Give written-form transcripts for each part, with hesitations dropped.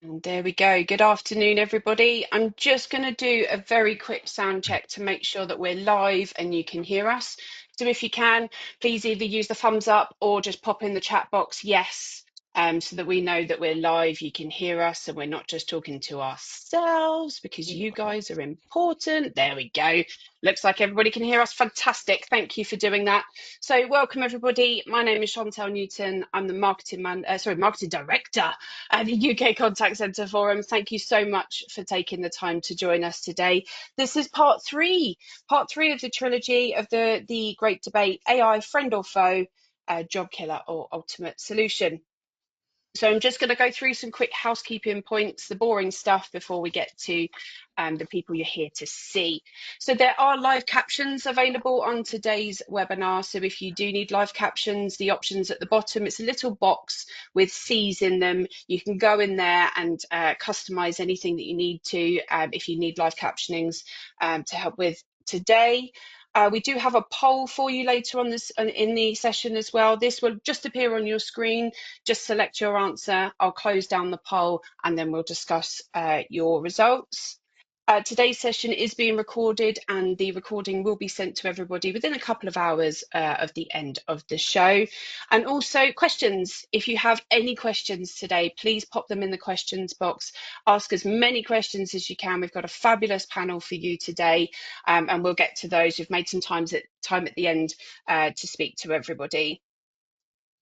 And there we go. Good afternoon, everybody. I'm just going to do a very quick sound check to make sure that we're live and you can hear us. So if you can, please either use the thumbs up or just pop in the chat box, yes, so that we know that we're live, you can hear us, and we're not just talking to ourselves because you guys are important. There we go. Looks like everybody can hear us. Fantastic. Thank you for doing that. So welcome, everybody. My name is Chantal Newton. I'm the marketing director at the UK Contact Centre Forum. Thank you so much for taking the time to join us today. This is part three of the trilogy of the great debate, AI, friend or foe, job killer or ultimate solution. So I'm just going to go through some quick housekeeping points, the boring stuff, before we get to the people you're here to see. So there are live captions available on today's webinar. So if you do need live captions, the options at the bottom, it's a little box with C's in them. You can go in there and customize anything that you need to if you need live captionings to help with today. We do have a poll for you later on in the session as well. This will just appear on your screen. Just select your answer. I'll close down the poll and then we'll discuss your results. Today's session is being recorded and the recording will be sent to everybody within a couple of hours of the end of the show. And also questions. If you have any questions today, please pop them in the questions box. Ask as many questions as you can. We've got a fabulous panel for you today and we'll get to those. We've made some time at the end to speak to everybody.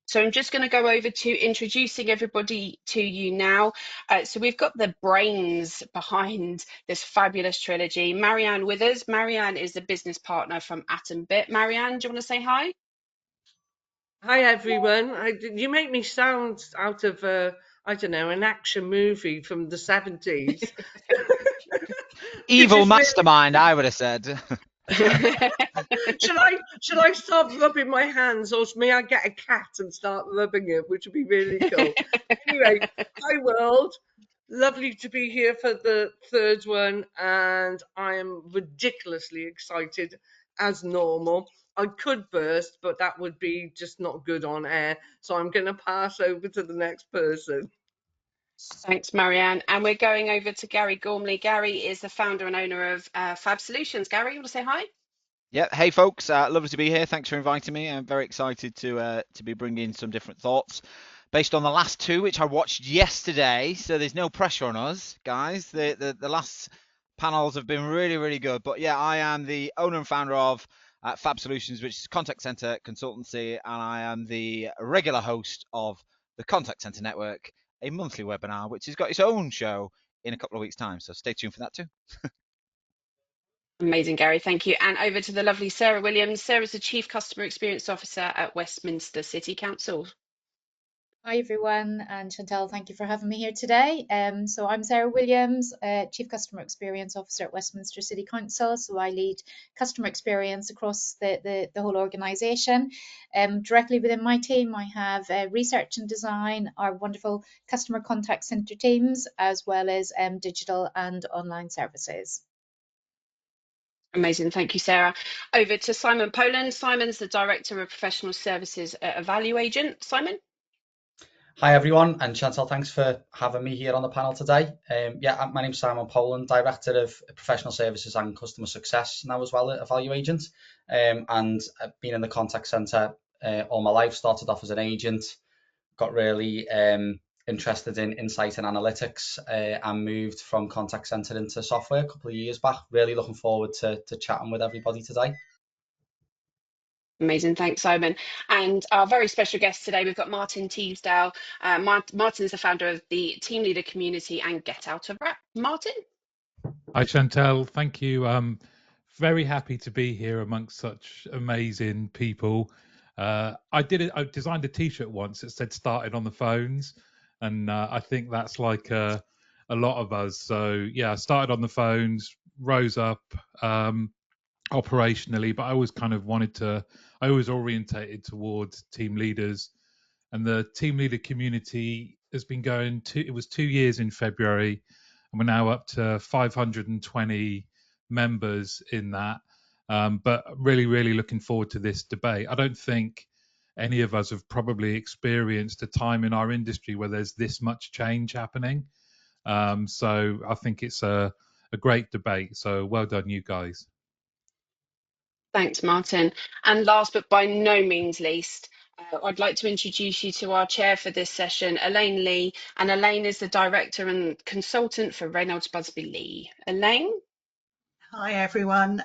So I'm just going to go over to introducing everybody to you now. So we've got the brains behind this fabulous trilogy. Marianne Withers. Marianne is the business partner from AtomBit. Marianne, do you want to say hi? Hi, everyone. You make me sound out of, I don't know, an action movie from the 70s. Evil mastermind, really... I would have said. Should I start rubbing my hands, or may I get a cat and start rubbing it, which would be really cool. Anyway, hi world. Lovely to be here for the third one, and I am ridiculously excited as normal. I could burst, but that would be just not good on air. So I'm going to pass over to the next person. Thanks, Marianne. And we're going over to Gary Gormley. Gary is the founder and owner of Fab Solutions. Gary, you want to say hi? Yeah, hey folks, lovely to be here. Thanks for inviting me. I'm very excited to be bringing some different thoughts based on the last two, which I watched yesterday. So there's no pressure on us, guys. The last panels have been really, really good. But yeah, I am the owner and founder of Fab Solutions, which is contact center consultancy, and I am the regular host of the Contact Center Network, a monthly webinar, which has got its own show in a couple of weeks' time. So stay tuned for that too. Amazing, Gary. Thank you. And over to the lovely Sarah Williams. Sarah's the Chief Customer Experience Officer at Westminster City Council. Hi everyone, and Chantal, thank you for having me here today. So I'm Sarah Williams, Chief Customer Experience Officer at Westminster City Council. So I lead customer experience across the whole organisation. Directly within my team, I have research and design, our wonderful customer contact centre teams, as well as digital and online services. Amazing. Thank you, Sarah. Over to Simon Poland. Simon's the Director of Professional Services at Value Agent. Simon? Hi everyone, and Chantal, thanks for having me here on the panel today. My name's Simon Poland, Director of Professional Services and Customer Success now as well at Value Agent. And I've been in the contact centre all my life, started off as an agent, got really interested in insight and analytics and moved from contact centre into software a couple of years back. Really looking forward to chatting with everybody today. Amazing. Thanks, Simon. And our very special guest today, we've got Martin Teasdale. Martin is the founder of the Team Leader Community and Get Out of Rap. Martin? Hi, Chantal. Thank you. Very happy to be here amongst such amazing people. I designed a T-shirt once that said "Started on the phones," and I think that's like a lot of us. So yeah, I started on the phones, rose up operationally, but I always kind of I always orientated towards team leaders, and the team leader community has been going it was 2 years in February, and we're now up to 520 members in that. But really looking forward to this debate. I don't think any of us have probably experienced a time in our industry where there's this much change happening. So I think it's a great debate. So well done, you guys. Thanks, Martin. And last but by no means least, I'd like to introduce you to our chair for this session, Elaine Lee. And Elaine is the director and consultant for Reynolds Busby Lee. Elaine? Hi everyone,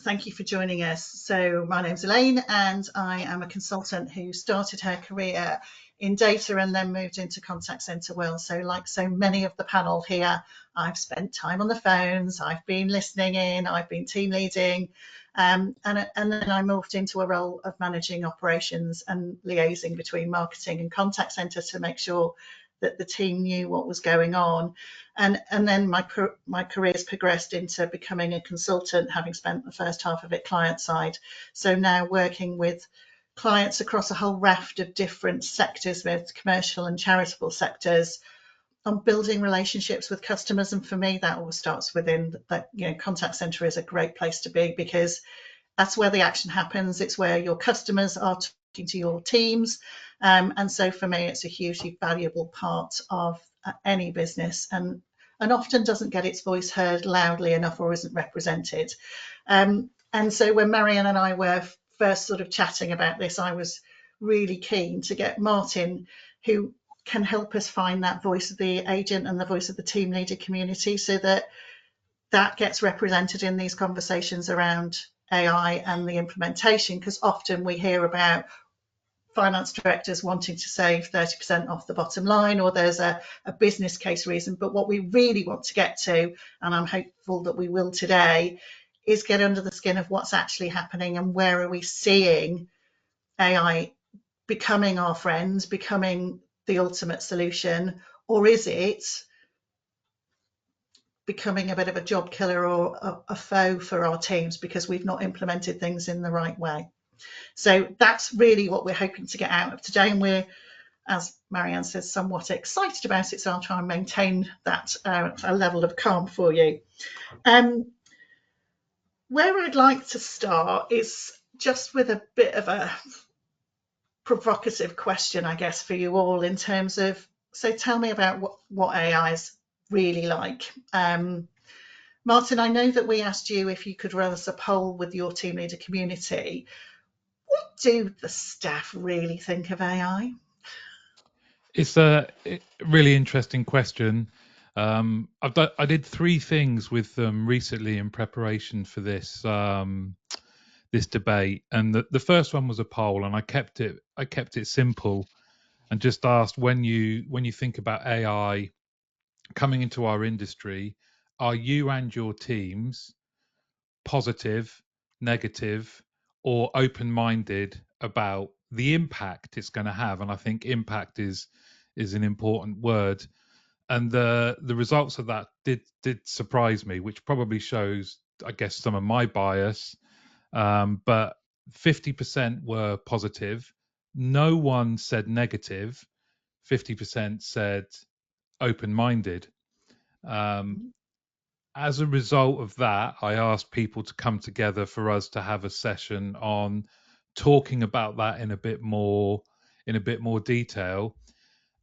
thank you for joining us. So my name's Elaine and I am a consultant who started her career in data and then moved into contact centre world. So like so many of the panel here, I've spent time on the phones, I've been listening in, I've been team leading, and then I moved into a role of managing operations and liaising between marketing and contact centre to make sure that the team knew what was going on. And then my career's progressed into becoming a consultant, having spent the first half of it client side. So now working with clients across a whole raft of different sectors, both commercial and charitable sectors, on building relationships with customers. And for me, that all starts within that. Contact center is a great place to be because that's where the action happens. It's where your customers are talking to your teams. And so for me, it's a hugely valuable part of any business and often doesn't get its voice heard loudly enough or isn't represented. And so when Marianne and I were first sort of chatting about this, I was really keen to get Martin, who can help us find that voice of the agent and the voice of the team leader community so that gets represented in these conversations around AI and the implementation, because often we hear about finance directors wanting to save 30% off the bottom line, or there's a business case reason. But what we really want to get to, and I'm hopeful that we will today, is get under the skin of what's actually happening and where are we seeing AI becoming our friends, becoming the ultimate solution, or is it becoming a bit of a job killer or a foe for our teams because we've not implemented things in the right way. So that's really what we're hoping to get out of today. And we're, as Marianne says, somewhat excited about it. So I'll try and maintain that a level of calm for you. Where I'd like to start is just with a bit of a provocative question, I guess, for you all in terms of, so tell me about what AI is really like. Martin, I know that we asked you if you could run us a poll with your team leader community. What do the staff really think of AI? It's a really interesting question. I did 3 things with them recently in preparation for this this debate, and the first one was a poll, and I kept it simple, and just asked, when you think about AI coming into our industry, are you and your teams positive, negative, or open-minded about the impact it's going to have? And I think impact is an important word. And the results of that did surprise me, which probably shows, I guess, some of my bias. But 50% were positive. No one said negative. 50% said open-minded. As a result of that, I asked people to come together for us to have a session on talking about that in a bit more detail.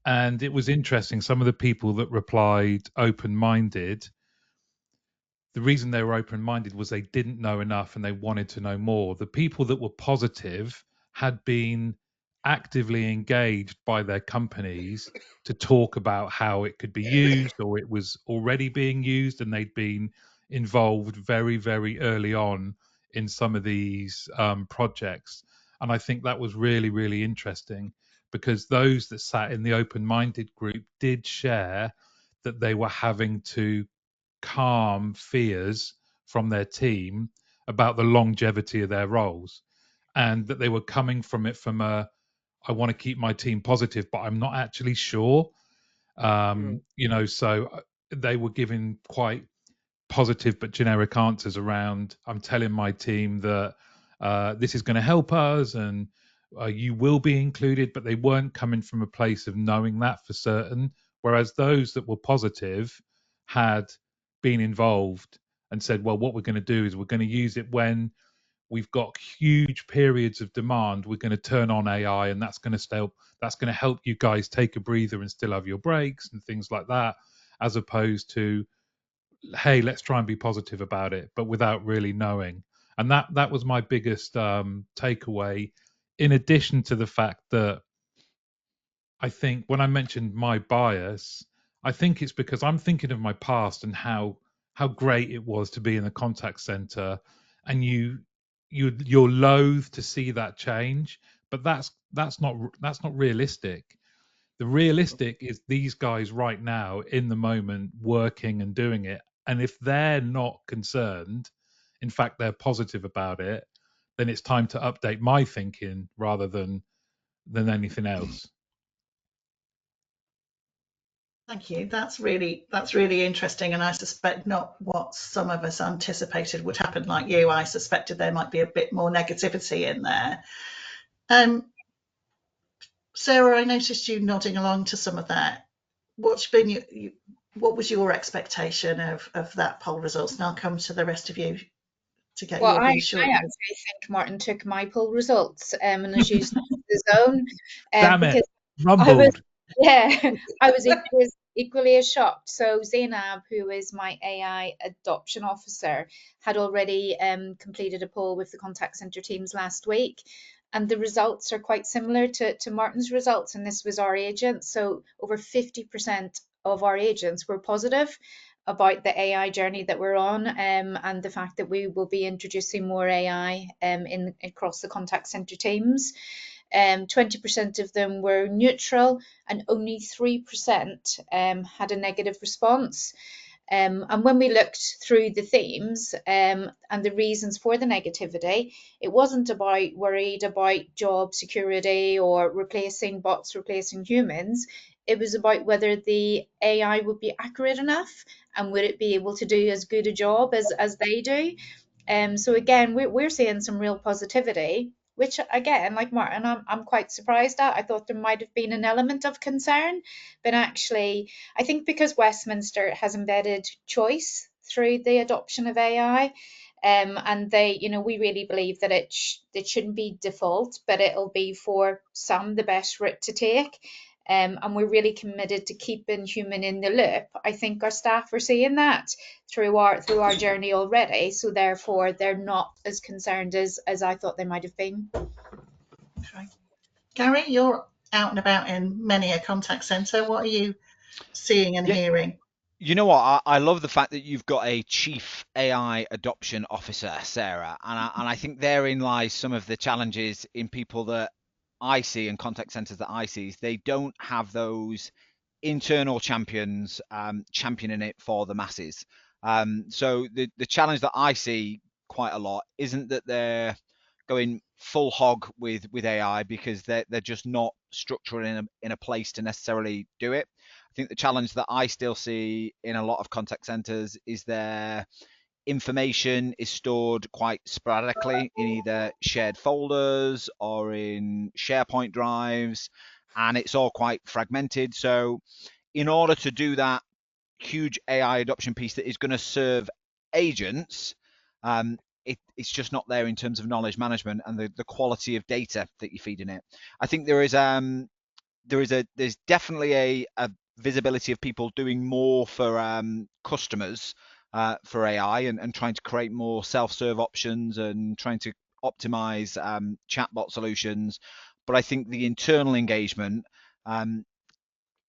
And it was interesting. Some of the people that replied open-minded, the reason they were open-minded was they didn't know enough and they wanted to know more. The people that were positive had been actively engaged by their companies to talk about how it could be used, or it was already being used, and they'd been involved very, very early on in some of these projects. And I think that was really, really interesting, because those that sat in the open-minded group did share that they were having to calm fears from their team about the longevity of their roles, and that they were coming from it from I want to keep my team positive, but I'm not actually sure. So they were giving quite positive but generic answers around, I'm telling my team that this is going to help us and you will be included, but they weren't coming from a place of knowing that for certain. Whereas those that were positive had been involved and said, well, what we're going to do is we're going to use it when we've got huge periods of demand. We're going to turn on AI, and that's going to help you guys take a breather and still have your breaks and things like that. as opposed to, hey, let's try and be positive about it, but without really knowing. And that was my biggest takeaway, in addition to the fact that I think when I mentioned my bias, I think it's because I'm thinking of my past and how great it was to be in the contact center, and you're loath to see that change, but that's not realistic. The realistic is these guys right now in the moment working and doing it, and if they're not concerned, in fact they're positive about it, then it's time to update my thinking rather than anything else. Thank you. That's really interesting, and I suspect not what some of us anticipated would happen. Like you, I suspected there might be a bit more negativity in there. Sarah, I noticed you nodding along to some of that. What was your expectation of that poll results? And I'll come to the rest of you to get Well, your I views shortly. actually think Martin took my poll results and has used his own Damn it, because I was, rumbled. yeah, I was equally as shocked. So Zainab, who is my AI adoption officer, had already completed a poll with the contact center teams last week. And the results are quite similar to Martin's results, and this was our agents. So over 50% of our agents were positive about the AI journey that we're on, and the fact that we will be introducing more AI in across the contact center teams. 20% of them were neutral, and only 3% had a negative response. And when we looked through the themes and the reasons for the negativity, it wasn't about worried about job security or replacing bots, replacing humans. It was about whether the AI would be accurate enough and would it be able to do as good a job as they do. So again, we're seeing some real positivity, which again, like Martin, I'm quite surprised at. I thought there might have been an element of concern, but actually, I think because Westminster has embedded choice through the adoption of AI, and we really believe that it shouldn't be default, but it'll be for some the best route to take. And we're really committed to keeping human in the loop. I think our staff are seeing that through our journey already, so therefore they're not as concerned as I thought they might have been. Okay. Gary, you're out and about in many a contact centre. What are you seeing and Yeah, hearing? you know what? I love the fact that you've got a chief AI adoption officer, Sarah, and I think therein lies some of the challenges in people that I see and contact centers that I see. Is they don't have those internal champions championing it for the masses. So the challenge that I see quite a lot isn't that they're going full hog with AI because they're just not structured in a place to necessarily do it. I think the challenge that I still see in a lot of contact centers is their information is stored quite sporadically in either shared folders or in SharePoint drives, and it's all quite fragmented. So in order to do that huge AI adoption piece that is going to serve agents, it's just not there in terms of knowledge management and the quality of data that you're feeding it. I think there's definitely a visibility of people doing more for customers for AI and trying to create more self-serve options and trying to optimize chatbot solutions. But I think the internal engagement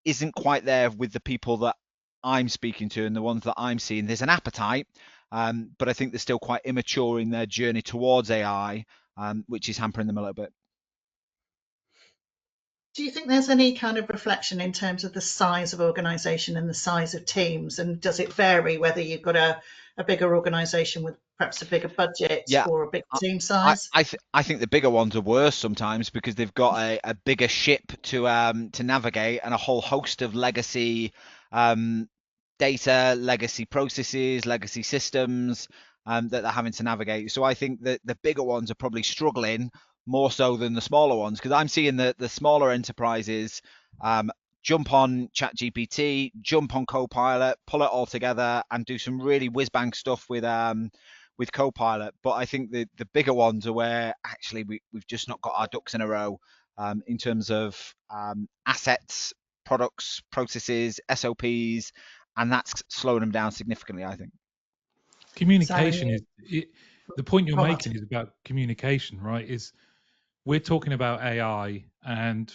isn't quite there with the people that I'm speaking to and the ones that I'm seeing. There's an appetite, but I think they're still quite immature in their journey towards AI, which is hampering them a little bit. Do you think there's any kind of reflection in terms of the size of organisation and the size of teams? And does it vary whether you've got a bigger organisation with perhaps a bigger budget Yeah, or a big team I size? I think the bigger ones are worse sometimes because they've got a bigger ship to navigate and a whole host of legacy data, legacy processes, legacy systems that they're having to navigate. So I think that the bigger ones are probably struggling more so than the smaller ones because I'm seeing the smaller enterprises jump on ChatGPT, jump on Copilot, pull it all together, and do some really whiz bang stuff with Copilot. But I think the bigger ones are where actually we've just not got our ducks in a row in terms of assets, products, processes, SOPs, and that's slowing them down significantly, I think. Communication Simon, the point you're go on, making Martin. is about communication, right? Is we're talking about AI and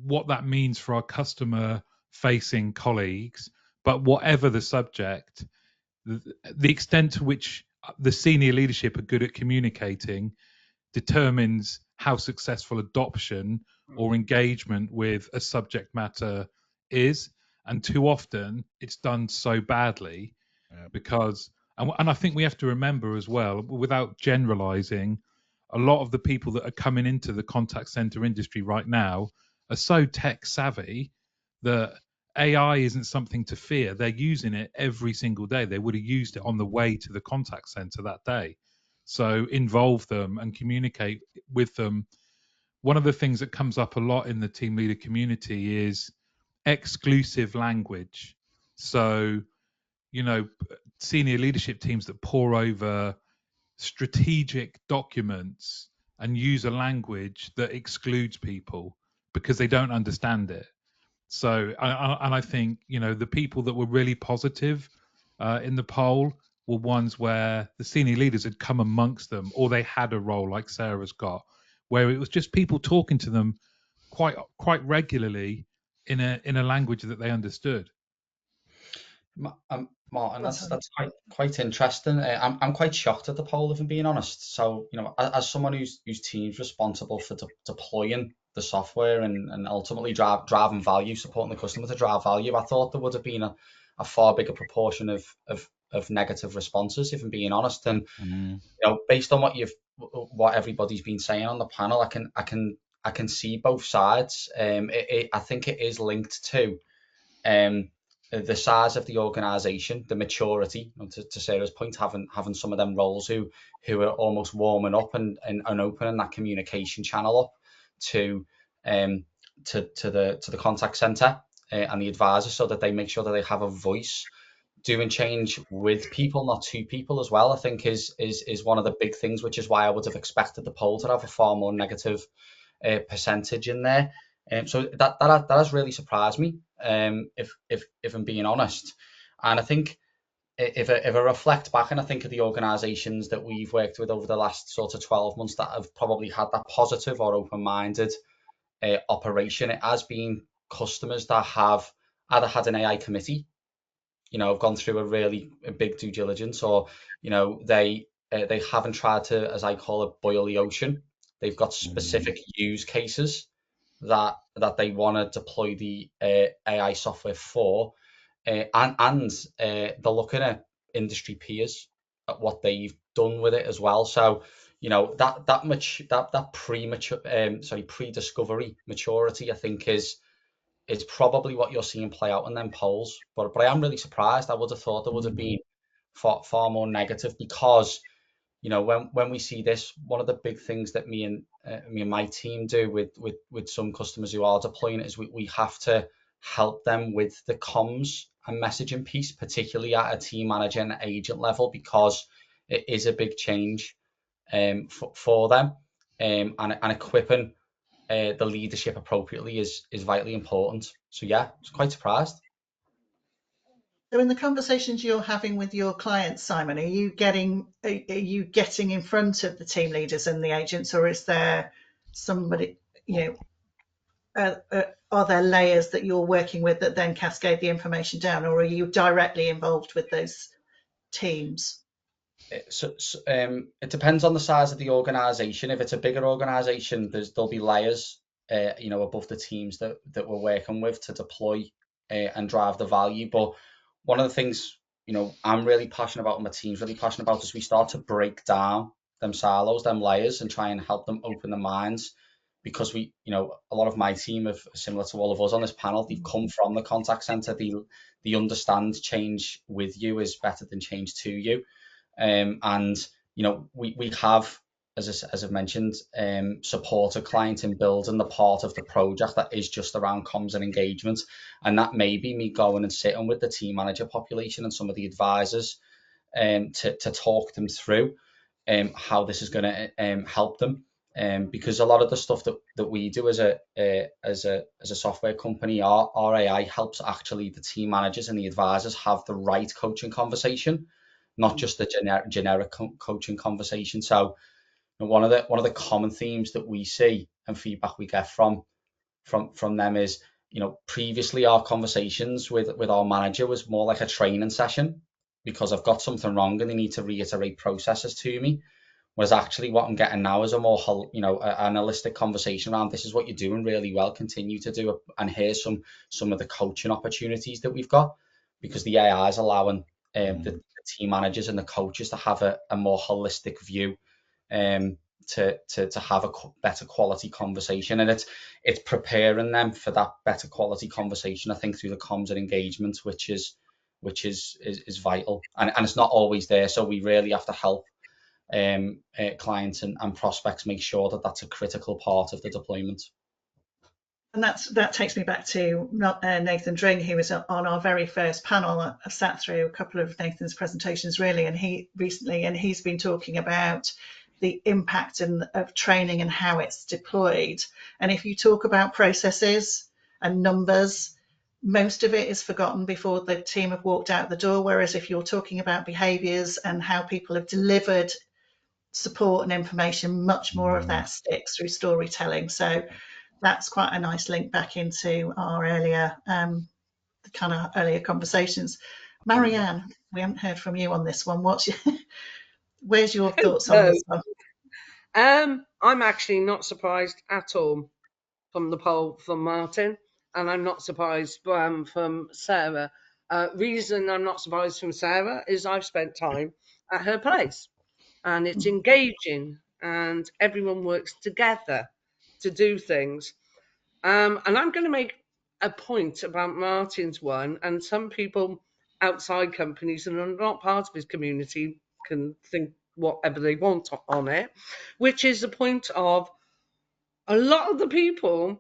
what that means for our customer facing colleagues, but whatever the subject, the extent to which the senior leadership are good at communicating determines how successful adoption or engagement with a subject matter is. And too often it's done so badly because, and I think we have to remember as well, without generalizing, a lot of the people that are coming into the contact center industry right now are so tech savvy that AI isn't something to fear. They're using it every single day. They would have used it on the way to the contact center that day. So involve them and communicate with them. One of the things that comes up a lot in the team leader community is exclusive language. So, senior leadership teams that pore over strategic documents and use a language that excludes people because they don't understand it. So, and I think, the people that were really positive in the poll were ones where the senior leaders had come amongst them, or they had a role like Sarah's got, where it was just people talking to them quite regularly in a language that they understood. Martin, Go on, that's Simon. quite interesting. I'm quite shocked at the poll, if I'm being honest. So, as someone whose team's responsible for deploying the software and ultimately driving value, supporting the customer to drive value, I thought there would have been a far bigger proportion of negative responses, if I'm being honest. And based on what everybody's been saying on the panel, I can see both sides. I think it is linked to um, the size of the organisation, the maturity, and to Sarah's point, having some of them roles who are almost warming up and opening that communication channel up to the contact centre and the advisor, so that they make sure that they have a voice. Doing change with people, not to people, as well, I think is one of the big things, which is why I would have expected the poll to have a far more negative percentage in there. So that has really surprised me, if I'm being honest. And I think if I reflect back and I think of the organisations that we've worked with over the last sort of 12 months that have probably had that positive or open-minded operation, it has been customers that have either had an AI committee, have gone through a big due diligence, or they haven't tried to, as I call it, boil the ocean. They've got specific use cases that they want to deploy the AI software for, and they're looking at industry peers at what they've done with it as well. So that pre-discovery maturity, I think, is probably what you're seeing play out in them polls. But I am really surprised. I would have thought there would have been far more negative, because when we see this, one of the big things that me and my team do with some customers who are deploying it is we have to help them with the comms and messaging piece, particularly at a team manager and agent level, because it is a big change for them, and equipping the leadership appropriately is vitally important. So yeah, I was quite surprised. So in the conversations you're having with your clients, Simon, are you getting in front of the team leaders and the agents, or is there somebody, are there layers that you're working with that then cascade the information down, or are you directly involved with those teams? So it depends on the size of the organisation. If it's a bigger organisation, there'll be layers, above the teams that we're working with to deploy and drive the value. But one of the things, I'm really passionate about, and my team's really passionate about, is we start to break down them silos, them layers, and try and help them open their minds. Because a lot of my team are similar to all of us on this panel. They've come from the contact center. They understand change with you is better than change to you. And we have, as I've mentioned, support a client in building the part of the project that is just around comms and engagement, and that may be me going and sitting with the team manager population and some of the advisors to talk them through how this is going to help them because a lot of the stuff that we do as a software company, our AI helps actually the team managers and the advisors have the right coaching conversation, not just the generic coaching conversation. So one of the common themes that we see and feedback we get from them is, previously our conversations with our manager was more like a training session because I've got something wrong and they need to reiterate processes to me. Whereas actually what I'm getting now is a more, an holistic conversation around this is what you're doing really well, continue to do it, and here's some of the coaching opportunities that we've got, because the AI is allowing the team managers and the coaches to have a more holistic view, to have a better quality conversation, and it's preparing them for that better quality conversation, I think, through the comms and engagement, which is vital, and it's not always there, so we really have to help clients and prospects make sure that that's a critical part of the deployment. And that takes me back to Nathan Dring, who was on our very first panel. I've sat through a couple of Nathan's presentations really, and he's been talking about the impact of training and how it's deployed. And if you talk about processes and numbers, most of it is forgotten before the team have walked out the door. Whereas if you're talking about behaviours and how people have delivered support and information, much more of that sticks through storytelling. So that's quite a nice link back into our earlier conversations. Marianne, we haven't heard from you on this one. Where's your thoughts on this one? I'm actually not surprised at all from the poll from Martin, and I'm not surprised from Sarah. Reason I'm not surprised from Sarah is I've spent time at her place, and it's engaging, and everyone works together to do things. And I'm going to make a point about Martin's one, and some people outside companies and are not part of his community can think whatever they want on it, which is the point of a lot of the people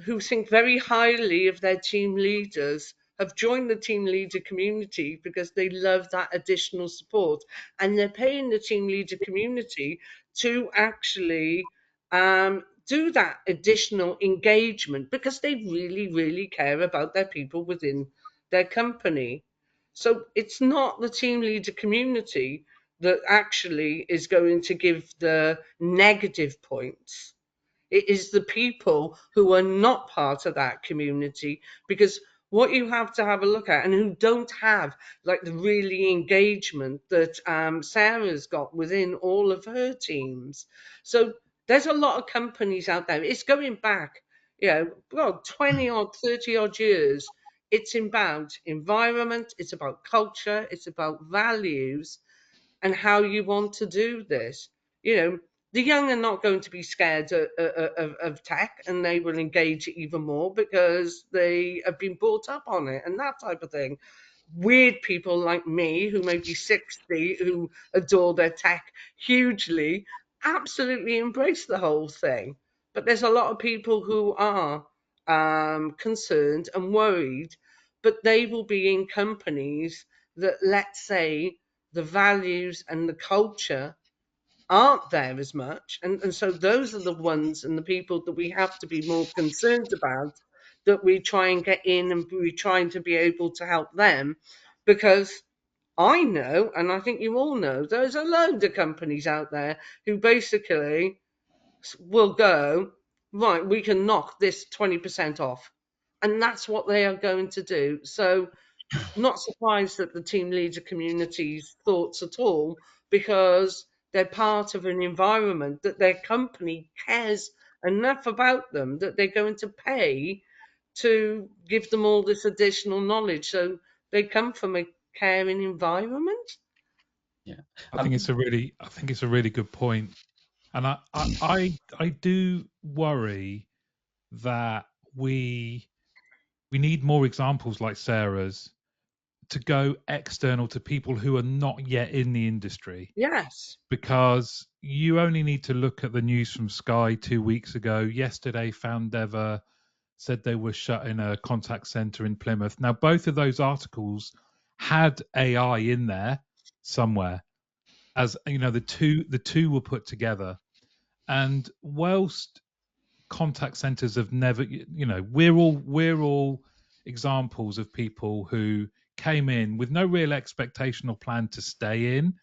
who think very highly of their team leaders have joined the team leader community because they love that additional support, and they're paying the team leader community to actually do that additional engagement because they really, really care about their people within their company. So it's not the team leader community that actually is going to give the negative points. It is the people who are not part of that community, because what you have to have a look at, and who don't have like the really engagement that Sarah's got within all of her teams. So there's a lot of companies out there. It's going back, 20 or 30 odd years. It's about environment, it's about culture, it's about values, and how you want to do this. The young are not going to be scared of tech, and they will engage even more because they have been brought up on it and that type of thing. Weird people like me, who may be 60, who adore their tech hugely, absolutely embrace the whole thing. But there's a lot of people who are concerned and worried, but they will be in companies that, let's say, the values and the culture aren't there as much. And so those are the ones and the people that we have to be more concerned about, that we try and get in, and we're trying to be able to help them. Because I know, and I think you all know, there's a load of companies out there who basically will go, right, we can knock this 20% off. And that's what they are going to do. So not surprised at the team leader community's thoughts at all, because they're part of an environment that their company cares enough about them that they're going to pay to give them all this additional knowledge. So they come from a caring environment. Yeah, I think it's a really good point, and I do worry that we need more examples like Sarah's to go external to people who are not yet in the industry. Yes. Because you only need to look at the news from Sky 2 weeks ago. Yesterday, Foundever said they were shutting a contact center in Plymouth. Now, both of those articles had AI in there somewhere, as you know, the two were put together. And whilst contact centers have never, we're all examples of people who came in with no real expectation or plan to stay in,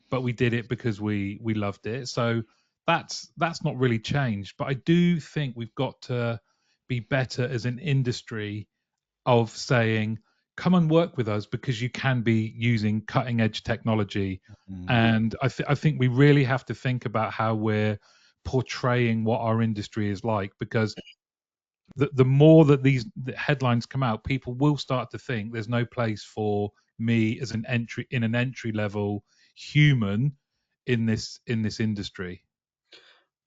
but we did it because we loved it. So that's not really changed. But I do think we've got to be better as an industry of saying, come and work with us because you can be using cutting edge technology. And I think we really have to think about how we're portraying what our industry is like, because the more that these headlines come out, people will start to think there's no place for me as an entry level human in this industry.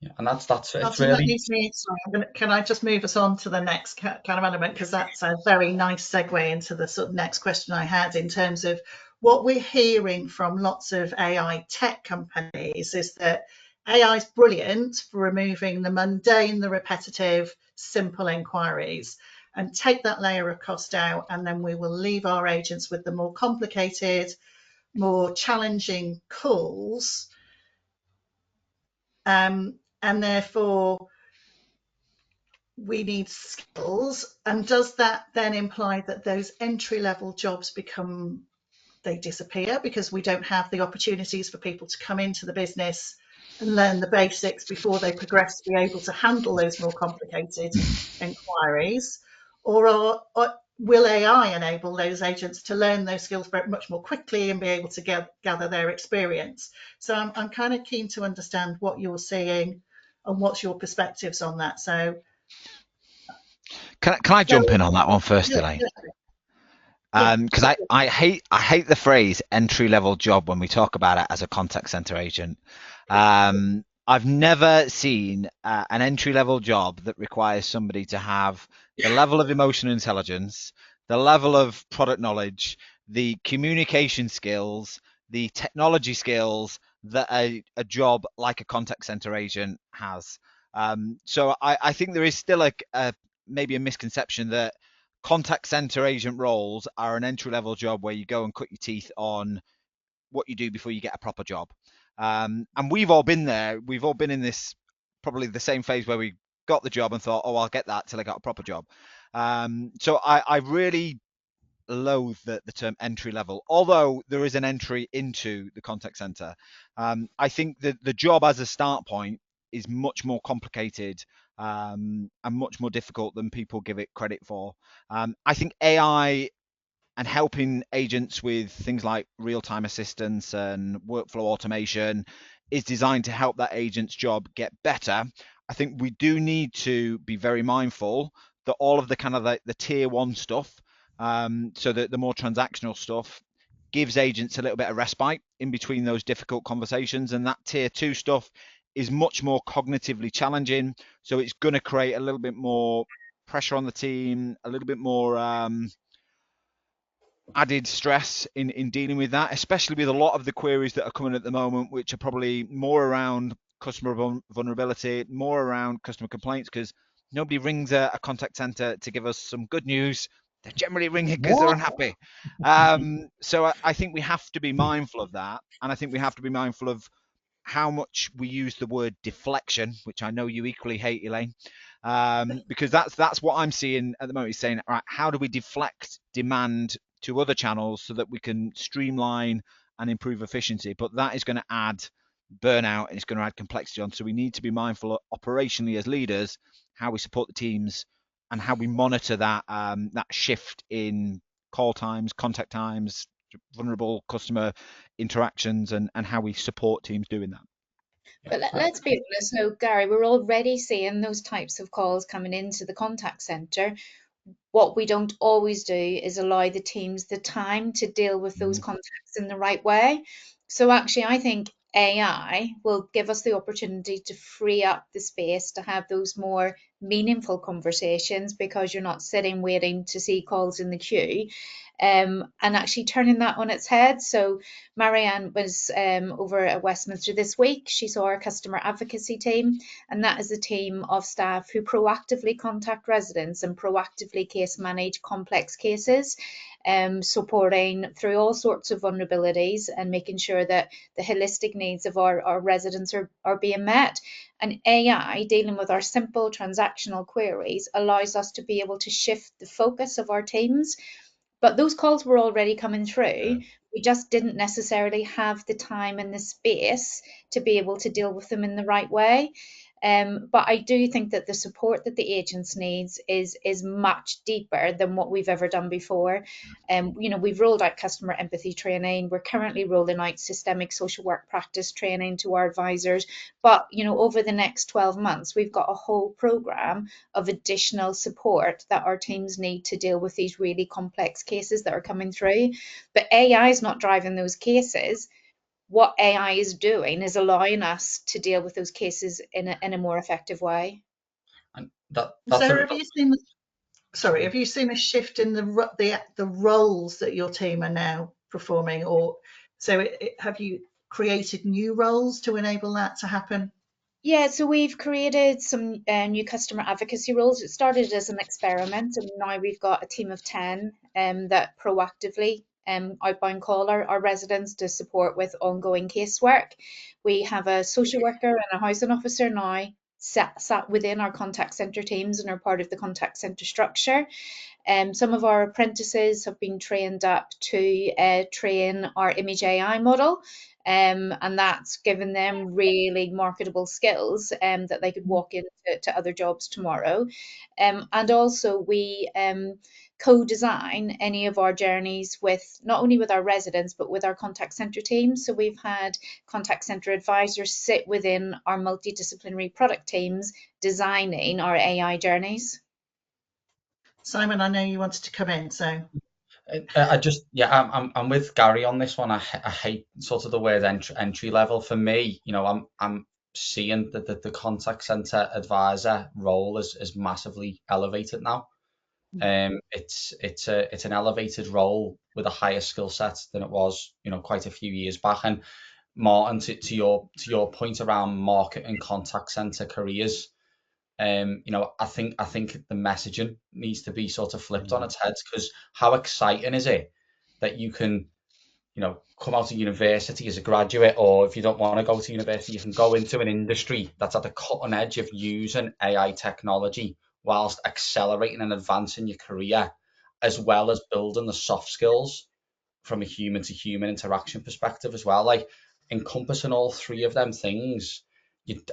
Yeah, and that's it's Martin, that really leads me. Sorry, can I just move us on to the next kind of element, because that's a very nice segue into the sort of next question I had, in terms of what we're hearing from lots of AI tech companies is that AI is brilliant for removing the mundane, the repetitive, simple inquiries, and take that layer of cost out, and then we will leave our agents with the more complicated, more challenging calls. And therefore we need skills. And does that then imply that those entry level jobs they disappear because we don't have the opportunities for people to come into the business and learn the basics before they progress to be able to handle those more complicated inquiries? Or will AI enable those agents to learn those skills much more quickly and be able to gather their experience? So I'm kind of keen to understand what you're seeing and what's your perspectives on that. So Can I jump in on that one first, yeah, Elaine? yeah, Because I hate the phrase entry level job when we talk about it as a contact center agent. I've never seen an entry level job that requires somebody to have the level of emotional intelligence, the level of product knowledge, the communication skills, the technology skills that a job like a contact center agent has. So I think there is still maybe a misconception that contact center agent roles are an entry level job where you go and cut your teeth on what you do before you get a proper job. And we've all been there. We've all been in this probably the same phase where we got the job and thought, oh, I'll get that till I got a proper job. So I really loathe the term entry level, although there is an entry into the contact center. I think that the job as a start point is much more complicated and much more difficult than people give it credit for. I think AI and helping agents with things like real-time assistance and workflow automation is designed to help that agent's job get better. I think we do need to be very mindful that all of the kind of the tier one stuff, so that the more transactional stuff gives agents a little bit of respite in between those difficult conversations, and that tier two stuff is much more cognitively challenging, so it's going to create a little bit more pressure on the team, a little bit more added stress in dealing with that, especially with a lot of the queries that are coming at the moment, which are probably more around customer vulnerability, more around customer complaints, because nobody rings a contact center to give us some good news. They're generally ringing because they're unhappy. So I think we have to be mindful of that. And I think we have to be mindful of how much we use the word deflection, which I know you equally hate, Elaine, because that's what I'm seeing at the moment. Is saying, all right, how do we deflect demand to other channels so that we can streamline and improve efficiency? But that is going to add burnout and it's going to add complexity on. So we need to be mindful operationally as leaders how we support the teams and how we monitor that that shift in call times, contact times, vulnerable customer interactions, and how we support teams doing that. But let's be honest, so Gary, we're already seeing those types of calls coming into the contact centre. What we don't always do is allow the teams the time to deal with those contacts in the right way. So actually, I think AI will give us the opportunity to free up the space to have those more meaningful conversations, because you're not sitting waiting to see calls in the queue. and actually turning that on its head. So Marianne was over at Westminster this week. She saw our customer advocacy team, and that is a team of staff who proactively contact residents and proactively case manage complex cases, supporting through all sorts of vulnerabilities and making sure that the holistic needs of our residents are being met. And AI, dealing with our simple transactional queries, allows us to be able to shift the focus of our teams. But those calls were already coming through. We just didn't necessarily have the time and the space to be able to deal with them in the right way. But I do think that the support that the agents needs is much deeper than what we've ever done before. We've rolled out customer empathy training. We're currently rolling out systemic social work practice training to our advisors. But over the next 12 months, we've got a whole program of additional support that our teams need to deal with these really complex cases that are coming through. But AI is not driving those cases. What AI is doing is allowing us to deal with those cases in a more effective way. And that's So a have you seen a shift in the roles that your team are now performing, or have you created new roles to enable that to happen? Yeah, so we've created some new customer advocacy roles. It started as an experiment, and now we've got a team of 10 that proactively outbound call our residents to support with ongoing casework. We have a social worker and a housing officer now sat within our contact centre teams and are part of the contact centre structure. Some of our apprentices have been trained up to train our image AI model, and that's given them really marketable skills that they could walk into to other jobs tomorrow. And also, we co-design any of our journeys with not only with our residents but with our contact centre team. So we've had contact centre advisors sit within our multidisciplinary product teams designing our AI journeys. Simon, I know you wanted to come in, so I just, yeah, I'm with Gary on this one. I hate sort of the word entry level. For me, I'm seeing that the contact center advisor role is massively elevated now. It's an elevated role with a higher skill set than it was, quite a few years back. And Martin, to your point around market and contact center careers, I think the messaging needs to be sort of flipped on its head, because how exciting is it that you can, come out of university as a graduate, or if you don't want to go to university, you can go into an industry that's at the cutting edge of using AI technology whilst accelerating and advancing your career, as well as building the soft skills from a human to human interaction perspective as well. Like, encompassing all three of them things,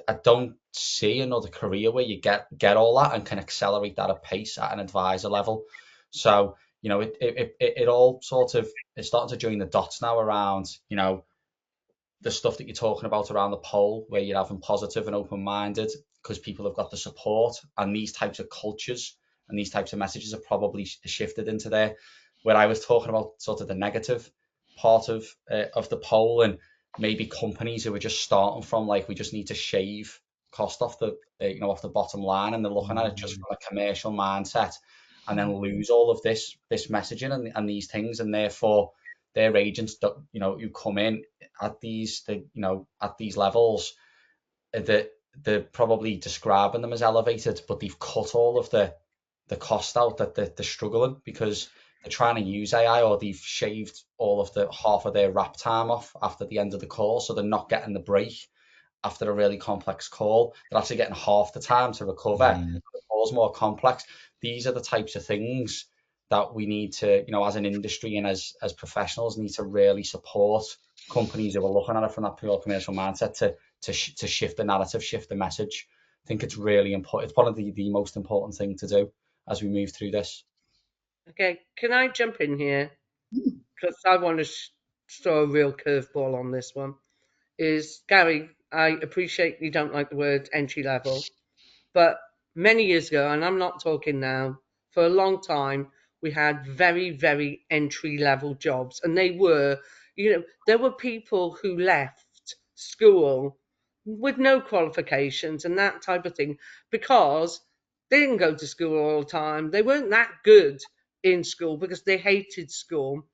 I don't see another career where you get all that and can accelerate that at pace at an advisor level. So, it all sort of is starting to join the dots now around, the stuff that you're talking about around the poll, where you're having positive and open minded because people have got the support, and these types of cultures and these types of messages have probably shifted into there. Where I was talking about sort of the negative part of the poll, and maybe companies who are just starting from, like, we just need to shave cost off the off the bottom line, and they're looking at it just from a commercial mindset, and then lose all of this messaging and these things, and therefore their agents, who come in at these levels, that they're probably describing them as elevated, but they've cut all of the cost out, that they're struggling because they're trying to use AI, or they've shaved all of the half of their wrap time off after the end of the call, so they're not getting the break after a really complex call. They're actually getting half the time to recover. The call's more complex. These are the types of things that we need to, as an industry and as professionals, need to really support companies who are looking at it from that pure commercial mindset to shift the narrative, shift the message. I think it's really important. It's one of the most important thing to do as we move through this. Okay, can I jump in here? Because I want to throw a real curveball on this one. Is Gary, I appreciate you don't like the word entry level, but many years ago, and I'm not talking now, for a long time, we had very, very entry level jobs. And they were, there were people who left school with no qualifications and that type of thing because they didn't go to school all the time. They weren't that good in school because they hated school,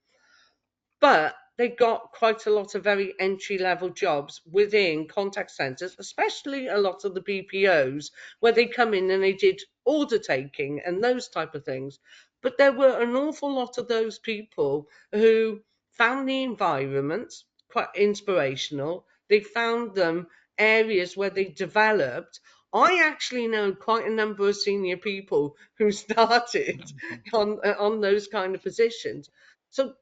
but they got quite a lot of very entry level jobs within contact centers, especially a lot of the BPOs, where they come in and they did order taking and those type of things. But there were an awful lot of those people who found the environment quite inspirational. They found them areas where they developed. I actually know quite a number of senior people who started on those kind of positions. So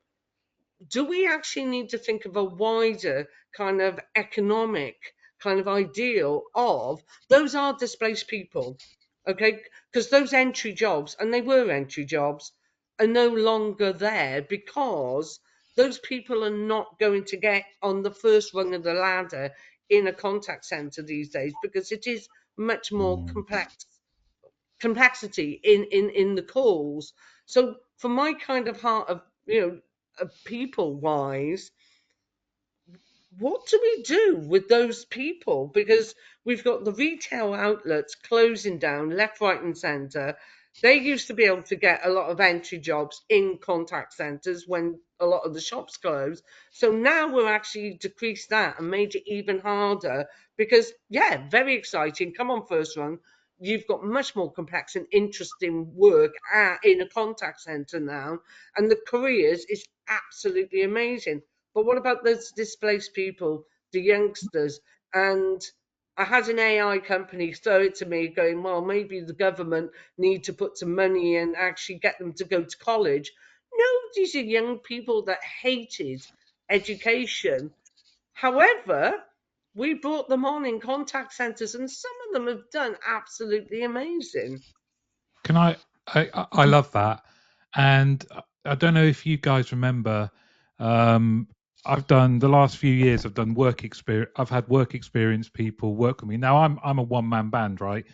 do we actually need to think of a wider kind of economic kind of ideal of those are displaced people, okay? Because those entry jobs, and they were entry jobs, are no longer there because those people are not going to get on the first rung of the ladder in a contact center these days because it is much more complexity in the calls. So for my kind of heart of people wise, what do we do with those people? Because we've got the retail outlets closing down left, right, and centre. They used to be able to get a lot of entry jobs in contact centres when a lot of the shops closed. So now we're actually decreased that and made it even harder because, yeah, very exciting. Come on, first run. You've got much more complex and interesting work in a contact centre now. And the careers is absolutely amazing. But what about those displaced people, the youngsters? And I had an AI company throw it to me going, well, maybe the government need to put some money and actually get them to go to college. No, these are young people that hated education. However, we brought them on in contact centres and some of them have done absolutely amazing. Can I love that, and I don't know if you guys remember. I've done the last few years. I've done work experience. I've had work experience people work with me. Now I'm a one man band, right?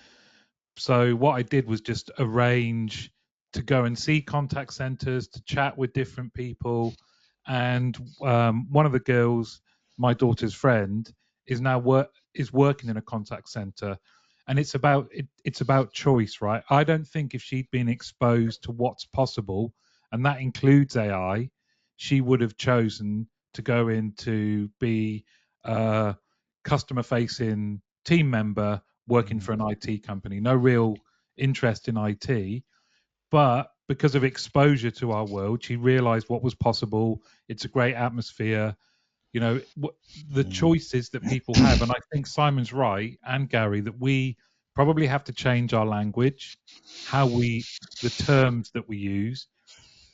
So what I did was just arrange to go and see contact centers, to chat with different people, and one of the girls, my daughter's friend, is now is working in a contact center, and it's about choice, right? I don't think if she'd been exposed to what's possible, and that includes AI, she would have chosen to go in to be a customer facing team member working for an IT company, no real interest in IT. But because of exposure to our world, she realized what was possible. It's a great atmosphere. You know, the choices that people have. And I think Simon's right, and Gary, that we probably have to change our language, the terms that we use.